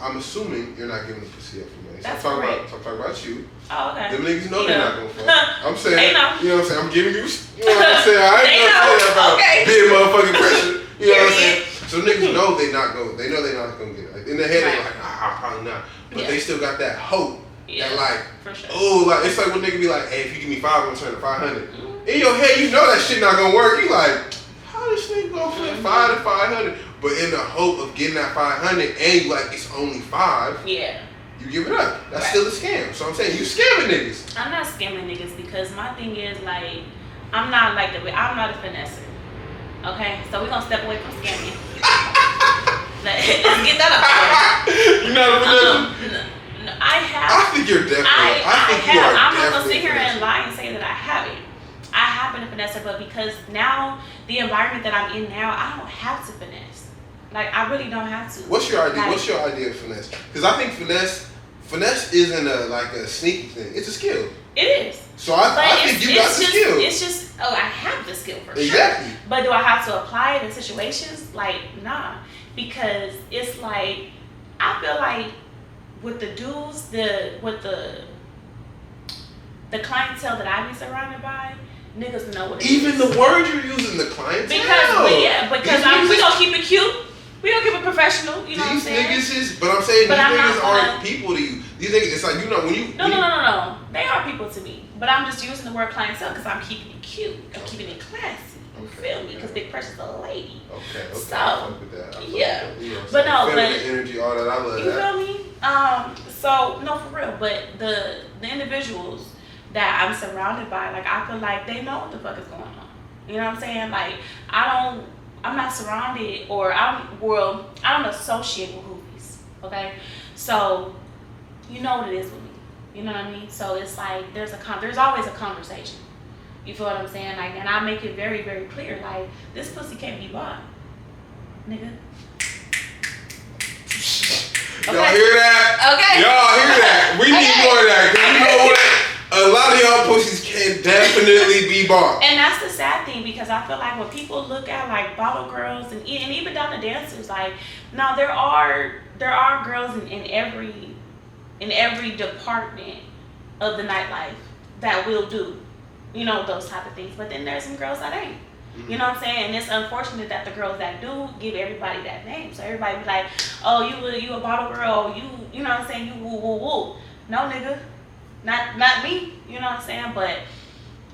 I'm assuming you're not giving the pussy up for money. That's so I'm correct. talking about you. Oh, okay. Them niggas know You they're know. not gonna fuck. I'm saying, They know. you know what I'm saying? I'm giving you, you know what I'm saying? I ain't They gonna say know. that about Okay. big motherfucking pressure. You know what I'm Period. saying? So niggas know they know they're not gonna get it. Like in their head Right. they're like, probably not. But Yeah. they still got that hope. Yeah. That like, For sure. oh, like it's like when nigga be like, hey, if you give me 5, I'm gonna turn to 500. In your head, you know that shit not gonna work. You like, how this nigga gonna flip 5 to 500? But in the hope of getting that 500, and you like it's only 5. Yeah. You give it up. That's Right. still a scam. So I'm saying you scamming niggas. I'm not scamming niggas because my thing is like, I'm not a finesser. Okay, so we're gonna step away from scamming. Let's get that up there. You're not a finesser. I have. I think you're definitely. I think you are I'm not gonna definitely sit here a and finesser. lie and say that I haven't. I have been a finesser, but because now the environment that I'm in now, I don't have to finesse. Like I really don't have to. What's your idea? Like, What's your idea of finesse? Because I think finesse isn't a sneaky thing. It's a skill. It is. So I think you got the skill. It's just I have the skill for Exactly. sure. But do I have to apply it in situations? Like nah, because it's like I feel like with the dudes, with the clientele that I be surrounded by, niggas know what it Even is. the word you're using, the clientele. Because we gonna keep it cute. We gonna keep it professional. You know what I'm saying? These niggas is, but I'm saying these niggas aren't people to you. These niggas, it's like, you know, when you... No. They are people to me. But I'm just using the word clientele because I'm keeping it cute. I'm keeping it classy. You feel me? Because Big Pressa's a lady. Okay. So, I fuck with that. Yeah. With that. You know, but no, but... energy, all that, I love you that. You feel me? So, no, for real. But the individuals that I'm surrounded by, like, I feel like they know what the fuck is going on. You know what I'm saying? Like, I'm not surrounded, or I don't associate with hoopies, okay? So, you know what it is with me. You know what I mean? So it's like there's always a conversation. You feel what I'm saying? Like, and I make it very, very clear. Like, this pussy can't be bought, nigga. Okay. Y'all hear that? Okay. Y'all hear that? We need more of that. Cause you know what? A lot of y'all pussies can definitely be bought. And that's the sad thing, because I feel like when people look at like bottle girls and even down to dancers, like, no, there are girls in every department of the nightlife that will do, you know, those type of things. But then there's some girls that ain't. You know what I'm saying? And it's unfortunate that the girls that do give everybody that name. So everybody be like, oh, you a bottle girl, you know what I'm saying, you woo woo woo. No, nigga. Not me, you know what I'm saying? But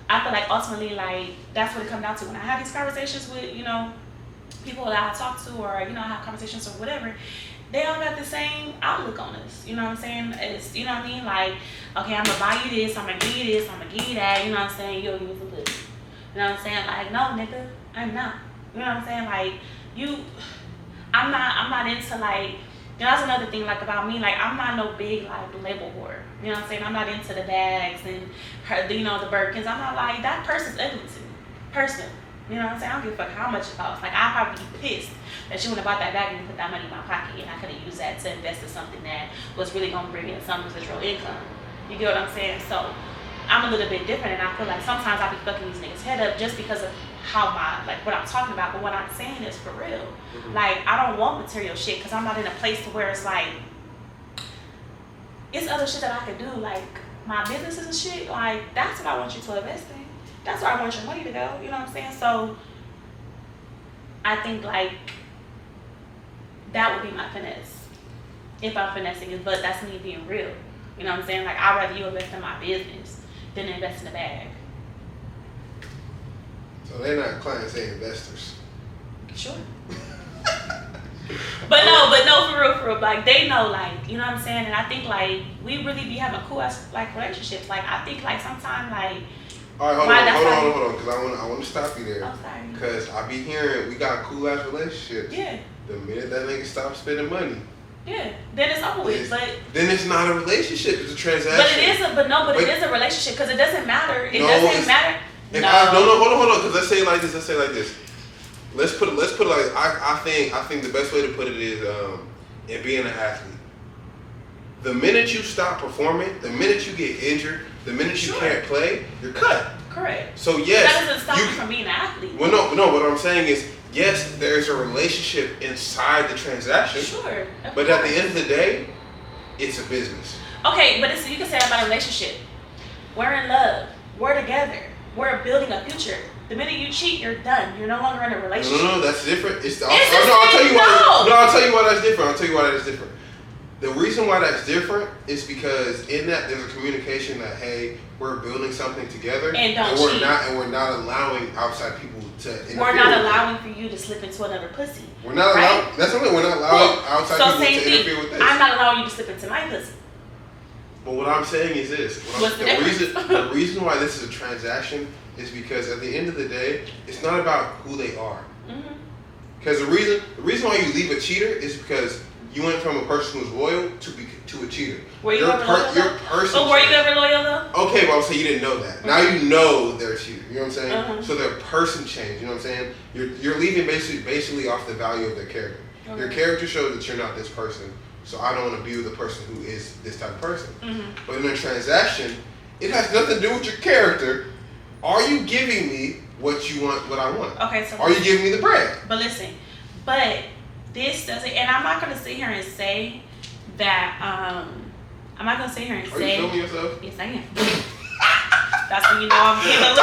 I feel like ultimately, like, that's what it comes down to. When I have these conversations with, you know, people that I talk to, or, you know, I have conversations or whatever, they all got the same outlook on us. You know what I'm saying? It's, you know what I mean? Like, okay, I'm gonna buy you this, I'm gonna give you this, I'm gonna give you that, you know what I'm saying? You'll use the pussy. You know what I'm saying? Like, no, nigga, I'm not. You know what I'm saying? Like, I'm not into, like, you know, that's another thing, like, about me. Like, I'm not no big, like, label whore. You know what I'm saying? I'm not into the bags and, you know, the Birkins. I'm not like, that person's ugly to me. Person. You know what I'm saying? I don't give a fuck how much it costs. Like, I'd probably be pissed that you wouldn't have bought that bag and put that money in my pocket, and I could have used that to invest in something that was really going to bring in some residual income. You get what I'm saying? So, I'm a little bit different, and I feel like sometimes I be fucking these niggas' head up just because of what I'm talking about. But what I'm saying is for real. Mm-hmm. Like, I don't want material shit because I'm not in a place to where it's like, it's other shit that I could do, like my businesses and shit. Like, that's what I want you to invest in. That's where I want your money to go. You know what I'm saying? So, I think, like, that would be my finesse. If I'm finessing it, but that's me being real. You know what I'm saying? Like, I'd rather you invest in my business than invest in the bag. So they're not clients, they're investors. Sure. But no, for real. Like, they know, like, you know what I'm saying? And I think, like, we really be having cool ass, like, relationships. Like, I think, like, sometimes, like, all right, hold on, because I want to stop you there. I'm sorry. Because I be hearing we got cool ass relationships. Yeah. The minute that nigga stops spending money. Yeah. Then it's over with. But then it's not a relationship. It's a transaction. But it is it is a relationship because it doesn't matter. It doesn't matter. Hold on. Because let's say it like this. Let's put it like I think the best way to put it is in being an athlete. The minute you stop performing, the minute you get injured, the minute you can't play, you're cut. Correct. So yes, that doesn't stop you from being an athlete. Well, no. What I'm saying is, yes, there's a relationship inside the transaction. Sure. But at the end of the day, it's a business. Okay, but you can say that about a relationship. We're in love. We're together. We're building a future. The minute you cheat, you're done. You're no longer in a relationship. No, that's different. I'll tell you why that's different. The reason why that's different is because in that there's a communication that, hey, we're building something together, and we're not allowing outside people to interfere. We're not allowing for you to slip into another pussy. We're not allowing. That's something we're not allowing outside people to interfere with this. I'm not allowing you to slip into my pussy. But what I'm saying is this: the reason why this is a transaction is because at the end of the day, it's not about who they are. Because the reason why you leave a cheater is because you went from a person who's loyal to a cheater. Were you ever loyal? But were you ever loyal though? Okay, but I'll say you didn't know that. Now you know they're a cheater. You know what I'm saying? So their person changed. You know what I'm saying? You're leaving basically off the value of their character. Your character shows that you're not this person. So I don't want to be with a person who is this type of person. But in a transaction, it has nothing to do with your character. Are you giving me what you want, what I want? Okay, so are you giving me the bread? But listen, this doesn't, and I'm not going to sit here and say that I'm not gonna sit here and Are say. you filming yourself? Yes, I am. That's when you know I'm getting a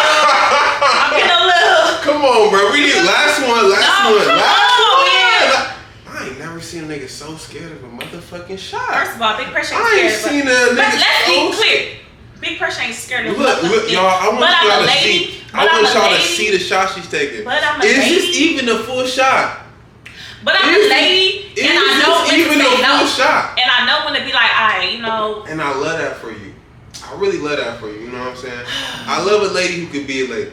little. Come on, bro. We need last one. I ain't never seen a nigga so scared of a motherfucking shot. First of all, Big Pressure ain't I ain't scared. seen a nigga. Let's be clear. Big Pressure ain't scared of Look, y'all. I want y'all to see the shot she's taking. But I'm a Is lady. this even a full shot? But I'm a lady, and I know when to say no. Shot? And I know when to be like, alright, you know. And I love that for you. I really love that for you. You know what I'm saying? I love a lady who could be a lady.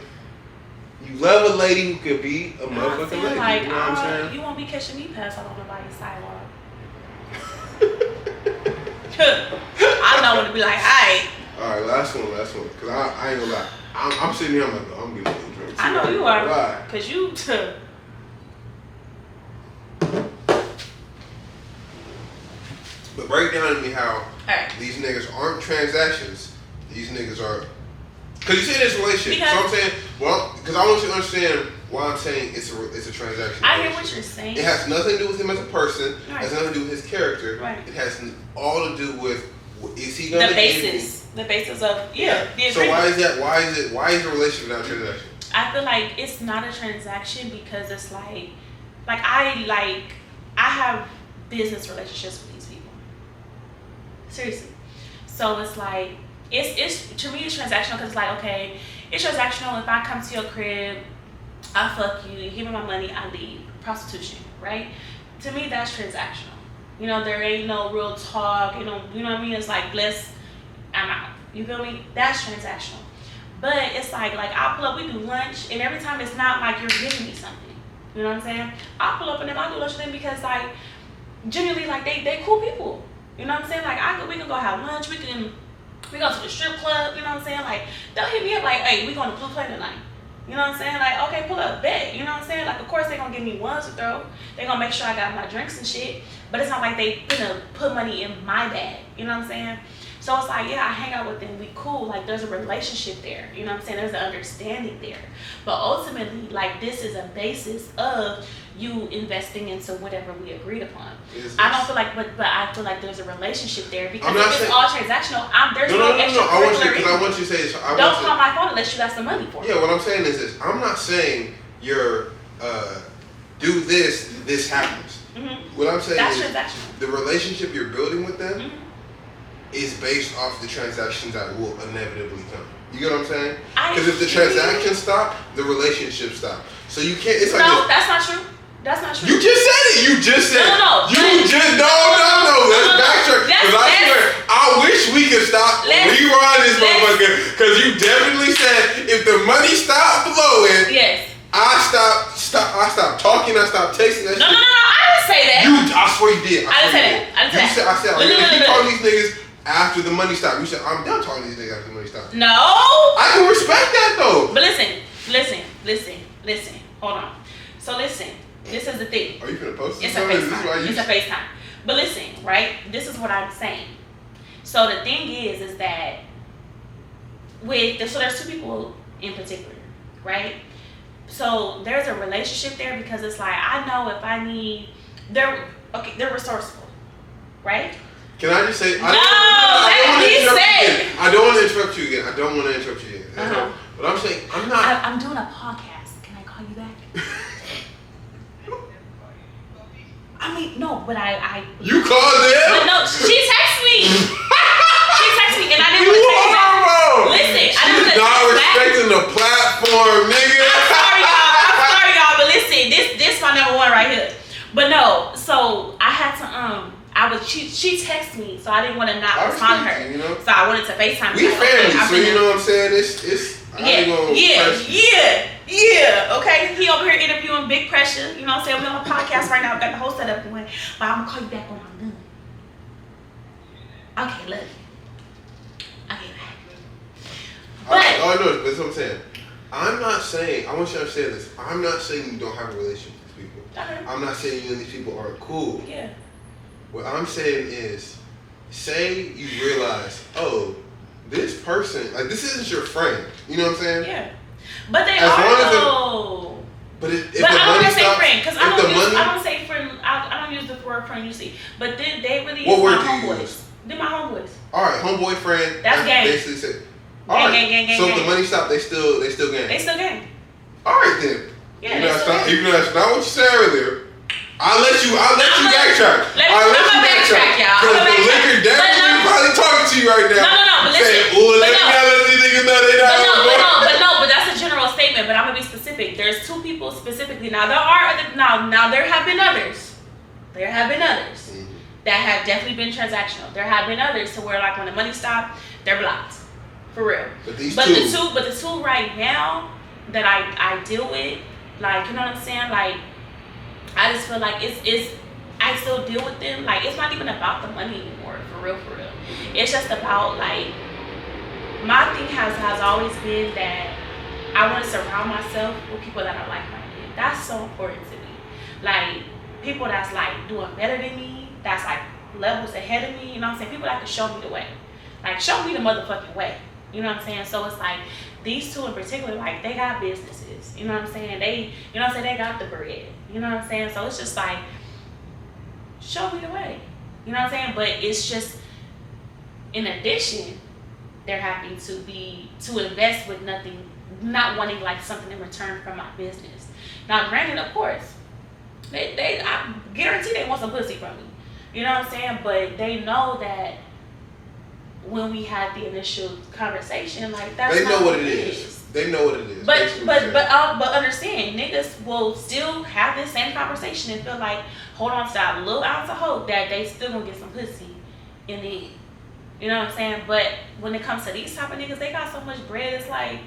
You love a lady who could be a motherfucking lady. Like, you know what I'm saying? You won't be catching me pass on nobody's sidewalk. I know when to be like, alright. Alright, last one. Cause I ain't gonna lie. I'm sitting here. I'm like, I'm getting a drink. I know you are. Why? Cause you. But break down to me how these niggas aren't transactions. These niggas are. Cause you say this relationship. Because, so I'm saying, well, because I want you to understand why I'm saying it's a transaction. I hear what you're saying. It has nothing to do with him as a person. Right. It has nothing to do with his character. Right. It has all to do with is he gonna the basis of the So why is that? Why is a relationship not a transaction? I feel like it's not a transaction because it's like I have business relationships with these people. Seriously. So it's like it's to me it's transactional because it's like, okay, it's transactional if I come to your crib, I fuck you, you give me my money, I leave. Prostitution, right? To me that's transactional. You know, there ain't no real talk, you know what I mean? It's like bless, I'm out. You feel me? That's transactional. But it's like I'll pull up, we do lunch, and every time it's not like you're giving me something. You know what I'm saying? I'll pull up and then I'll do lunch with them because like genuinely like they cool people. You know what I'm saying? Like we can go have lunch, we go to the strip club, you know what I'm saying? Like they'll hit me up like, hey, we going to Blue Play tonight. You know what I'm saying? Like, okay, pull up, bet. You know what I'm saying? Like, of course they gonna give me ones to throw. They gonna make sure I got my drinks and shit. But it's not like they gonna put money in my bag. You know what I'm saying? So it's like, yeah, I hang out with them, we cool. Like, there's a relationship there. You know what I'm saying? There's an understanding there. But ultimately, like, this is a basis of you investing into whatever we agreed upon. I don't feel like, but I feel like there's a relationship there because if it's all transactional, there's no extra. I want you to say this. Don't call my phone unless you got some money for it. Yeah, what I'm saying is this. I'm not saying you're do this happens. Mm-hmm. What I'm saying is the relationship you're building with them is based off the transactions that will inevitably come. You get what I'm saying? Because if the transactions stop, the relationship stop. So you can't. It's like that's not true. That's not true. You just said it. You just said it. No. Let's backtrack. Because I swear, I wish we could stop rerun this motherfucker. Because you definitely said if the money stopped flowing, yes, I stopped talking. I stopped texting. No, I didn't say that. I swear you did. I didn't say that. I said, are you gonna keep calling these niggas after the money stopped? You said, I'm done talking to these niggas after the money stopped. No. I can respect that though. But listen. Hold on. So listen. This is the thing. Are you gonna post this? It's a FaceTime. It's a FaceTime. But listen, right? This is what I'm saying. So the thing is that so there's two people in particular, right? So there's a relationship there because it's like I know if I need, they're resourceful, right? Can I just say? I don't want to interrupt you again. But I'm saying I'm not. I'm doing a podcast. Can I call you back? I mean, no, but I. You called them? But no, she texted me. And I didn't want to text back. Listen, I didn't want to text back. Not respecting the platform, nigga. I'm sorry, y'all. But listen, this my number one right here. But no, so I had to she texted me, so I didn't want to not respond to her. You know? So I wanted to FaceTime. We family, so you know what I'm saying? It's Yeah. Okay. He over here interviewing Big Pressure. You know what I'm saying? We on a podcast right now. I've got the whole setup going. But I'm gonna call you back when I'm done. Okay, look. Okay, bye. But that's what I'm saying. I'm not saying, I want you to understand this. I'm not saying you don't have a relationship with these people. Okay. I'm not saying you and these people aren't cool. Yeah. What I'm saying is, say you realize, oh, this person, like this isn't your friend. You know what I'm saying? Yeah. But they are though. But if I don't the money say friend because I don't money, say friend. I don't use the word friend usually, but then they really What is word my do you homeboys. use? They're my homeboys. All right, homeboy friend. That's gang. Basically said. Gang. So if the money stop, they still gang. They still gang. All right then. Yeah, Even though that's not what you said earlier. I'll let you backtrack. I'll let you backtrack, y'all. Because the liquor definitely probably talking to you right now. No, but listen. Saying, ooh, let these niggas know they not. But that's a general statement. But I'm gonna be specific. There's two people specifically. Now there are other. Now there have been others. There have been others that have definitely been transactional. There have been others to where like when the money stopped, they're blocked, for real. But the two right now that I deal with, like, you know what I'm saying, like. I just feel like it's I still deal with them. Like, it's not even about the money anymore, for real. It's just about, like, my thing has always been that I want to surround myself with people that are like-minded. That's so important to me. Like, people that's, like, doing better than me, that's, like, levels ahead of me, you know what I'm saying? People that can show me the way. Like, show me the motherfucking way. You know what I'm saying? So it's like, these two in particular, like, they got businesses. You know what I'm saying? They got the bread. You know what I'm saying? So it's just like, show me the way. You know what I'm saying? But it's just, in addition, they're happy to invest with nothing, not wanting like something in return from my business. Now, granted, of course, I guarantee they want some pussy from me. You know what I'm saying? But they know that when we had the initial conversation, like, that's they know what it is. They know what it is. But understand, niggas will still have this same conversation and feel like, hold on to that little ounce of hope that they still gonna get some pussy in the end. You know what I'm saying? But when it comes to these type of niggas, they got so much bread. It's like,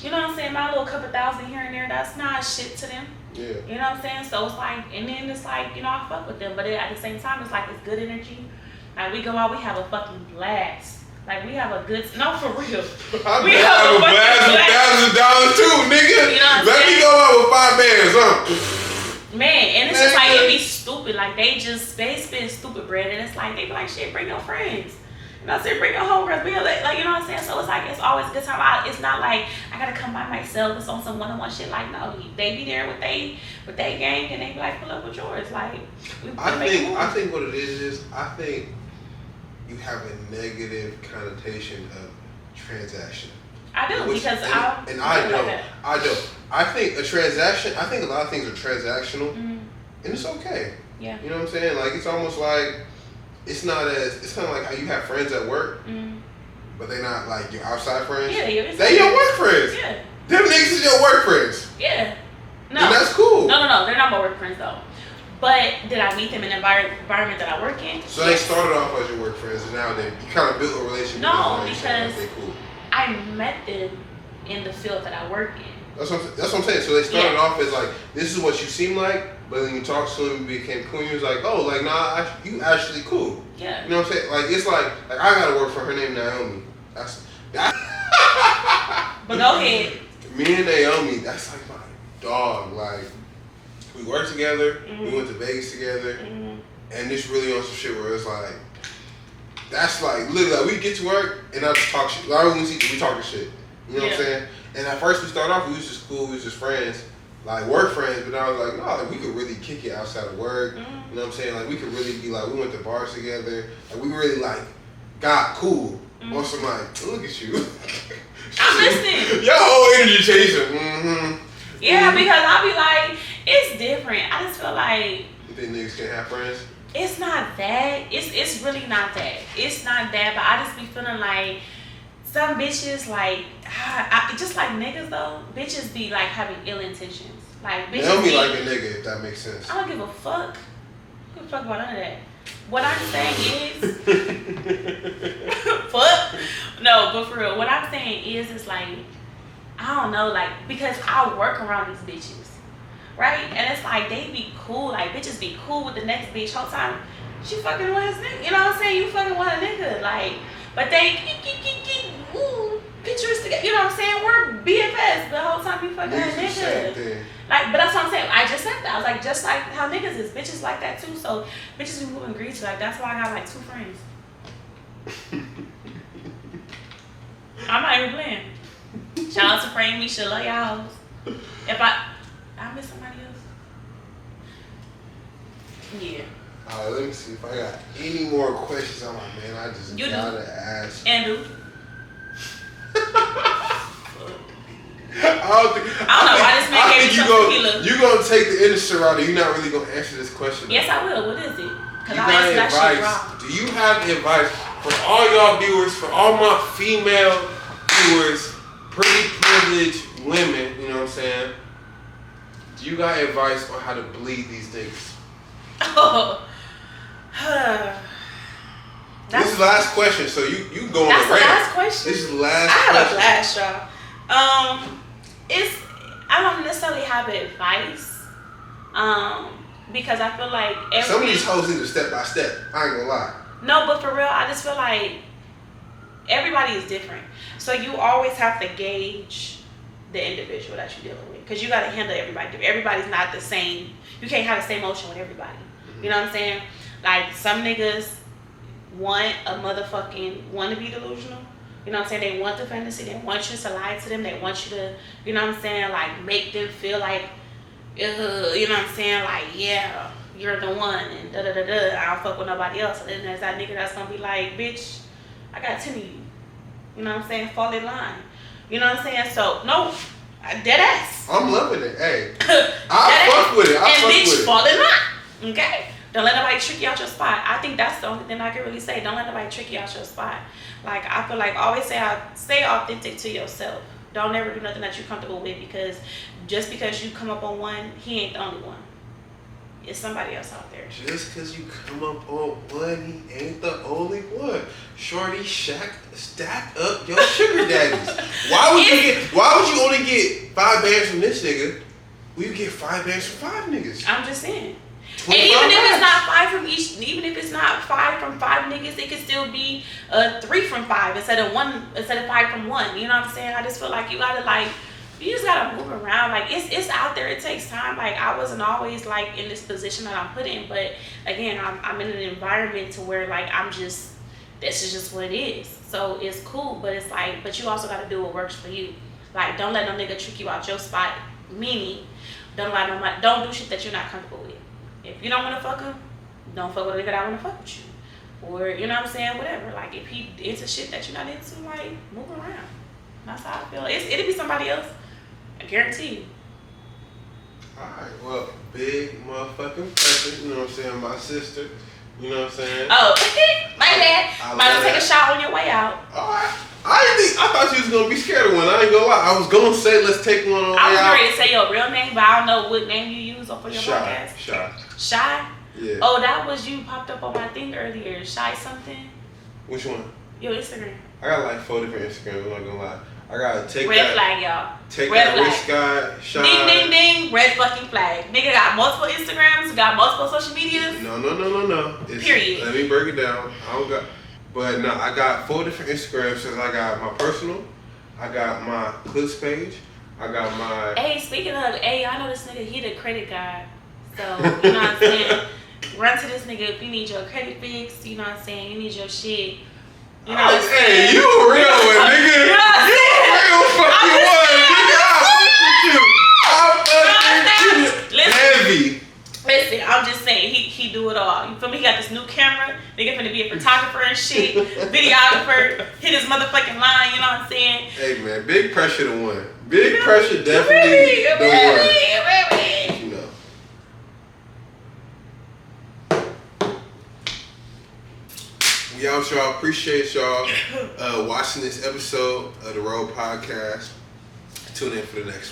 you know what I'm saying? My little couple thousand here and there, that's not shit to them. Yeah. You know what I'm saying? So it's like, and then it's like, you know, I fuck with them, but at the same time, it's like it's good energy. Like, we go out, we have a fucking blast. Like, we have a good, no, for real. We have a blast with $1,000 too, nigga. You know what Let me go out with 5 bands, huh? Man, and it's just like, it be stupid. Like, they spend stupid bread, and it's like, they be like, shit, bring your friends. You know what I'm saying? Bring your homegirls, bring your, like, you know what I'm saying? So it's like, it's always a good time. It's not like, I gotta come by myself. It's on some one-on-one shit. Like, no, they be there with they gang, and they be like, pull up with yours. Like, I think what it is I think you have a negative connotation of transaction. I do, because I don't. I think a transaction, I think a lot of things are transactional, and it's okay. Yeah. You know what I'm saying? Like, it's almost like, it's kind of like how you have friends at work, but they're not like your outside friends. Yeah, they're your work friends. Yeah. Them niggas is your work friends. Yeah. No. And that's cool. No, they're not my work friends though. But did I meet them in an environment that I work in? So they started off as your work friends, and now you kind of built a relationship. No, because they cool. I met them in the field that I work in. That's what I'm saying. So they started off as like, this is what you seem like, but then you talk to them, you became cool, and you was like, oh, like, nah, you actually cool. Yeah. You know what I'm saying? Like, it's like I gotta work for her name Naomi. That's But go ahead. Me and Naomi, that's like my dog. Like, we worked together, we went to Vegas together, and it's really on some shit where it's like, that's like, literally, like, we get to work, and I just talk shit. Like, we talking shit. You know what I'm saying? And at first we started off, we was just cool, we was just friends, like work friends, but I was like, no, like, we could really kick it outside of work. You know what I'm saying? Like, we could really be like, we went to bars together, like, we really like got cool. On some like, look at you. I'm listening. Your whole energy chasing. Yeah, because I'll be like, it's different. I just feel like, you think niggas can't have friends? It's not that. It's really not that. It's not that, but I just be feeling like some bitches, like, just like niggas though, bitches be like having ill intentions. Like, bitches they don't be like a nigga, if that makes sense. I don't give a fuck. I don't give a fuck about none of that. What I'm saying is, fuck. No, but for real, what I'm saying is like, I don't know, like, because I work around these bitches, right? And it's like, they be cool, like, bitches be cool with the next bitch whole time. She fucking with his nigga, you know what I'm saying? You fucking with a nigga, like, but they, ooh, pictures together, you know what I'm saying? We're BFS, the whole time you fucking a nigga. Like, but that's what I'm saying. I just said that. I was like, just like how niggas is, bitches like that too. So bitches be moving greasy. Like, that's why I got like 2 friends. I'm not even playing. Shout out to Frame Misha, love y'all. If I miss somebody else. Yeah. Alright, let me see if I got any more questions. I'm like, man, I just gotta ask. Andrew. I don't know why this man gave me some tequila. You gonna take the innocent route, or you not really gonna answer this question? Yes, I will. What is it? Because I got answered that shit wrong. Do you have advice for all y'all viewers, for all my female viewers, pretty privileged women? You know what I'm saying? Do you got advice on how to bleed these niggas? Oh. This is the last question, so you go on That's the the last question? This is the last question. I have a question. blast, y'all. I don't necessarily have advice. Because I feel like some of these hoes need to step by step. I ain't gonna lie. No, but for real, I just feel like everybody is different. So you always have to gauge the individual that you're dealing with. Because you got to handle everybody. Everybody's not the same. You can't have the same emotion with everybody. Mm-hmm. You know what I'm saying? Like, some niggas want to be delusional. You know what I'm saying? They want the fantasy. They want you to lie to them. They want you to, you know what I'm saying, like, make them feel like, you know what I'm saying? Like, yeah, you're the one, and da-da-da-da. I don't fuck with nobody else. And then there's that nigga that's going to be like, bitch, I got 10 of you. You know what I'm saying? Fall in line. You know what I'm saying? So, no, dead ass. I'm loving it. Hey, I fuck with it. And bitch, fall in line. Okay? Don't let nobody trick you out your spot. I think that's the only thing I can really say. Don't let nobody trick you out your spot. Like, I feel like always stay authentic to yourself. Don't ever do nothing that you're comfortable with, because just because you come up on one, he ain't the only one. It's somebody else out there. Just because you come up on one, he ain't the only one. Shorty, stack up your sugar daddies. Why would you only get 5 bands from this nigga? Will you get 5 bands from 5 niggas? I'm just saying. And even if it's not 5 from each, even if it's not 5 from 5 niggas, it could still be 3 from 5 instead of 5 from 1. You know what I'm saying? I just feel like you just gotta move around. Like, it's out there. It takes time. Like, I wasn't always like in this position that I'm put in, but again, I'm in an environment to where like this is just what it is. So it's cool, but it's like, but you also gotta do what works for you. Like, don't let no nigga trick you out your spot. Meaning, don't do shit that you're not comfortable with. If you don't want to fuck him, don't fuck with a nigga that want to fuck with you. Or, you know what I'm saying, whatever. Like, if he into shit that you're not into, like, move around. That's how I feel. It'll be somebody else. I guarantee you. Alright, well, big motherfucking pleasure. You know what I'm saying? My sister. You know what I'm saying? Oh, my bad. Might as well take a shot on your way out. Alright. I thought you was going to be scared of one. I ain't going to lie. I was going to say, let's take one on the way out. I was ready to say your real name, but I don't know what name you use for your podcast. Shy? Yeah. Oh, that was you popped up on my thing earlier. Shy something? Which one? Your Instagram. I got like 4 different Instagrams. I'm not going to lie. I got to take red flag, y'all. Take red that flag. rich guy, Shy. Ding, ding, ding. Red fucking flag. Nigga got multiple Instagrams. Got multiple social medias. No. Period. Let me break it down. But no, I got 4 different Instagrams. So I got my personal, I got my clips page, I got my. Hey, speaking of, I know this nigga, he the credit guy. So, you know what I'm saying? Run to this nigga if you need your credit fixed, you know what I'm saying? You need your shit. You know what I'm saying? Hey, you a real one, nigga. You know what I'm saying? You a real fucking one, nigga. I'll fuck with you. Heavy. Listen, I'm just saying, he do it all. You feel me? He got this new camera. Nigga finna be a photographer and shit. Videographer. Hit his motherfucking line, you know what I'm saying? Hey, man, big pressure to win. Big pressure definitely the one. You know. We out, y'all. Appreciate y'all watching this episode of the Road Podcast. Tune in for the next one.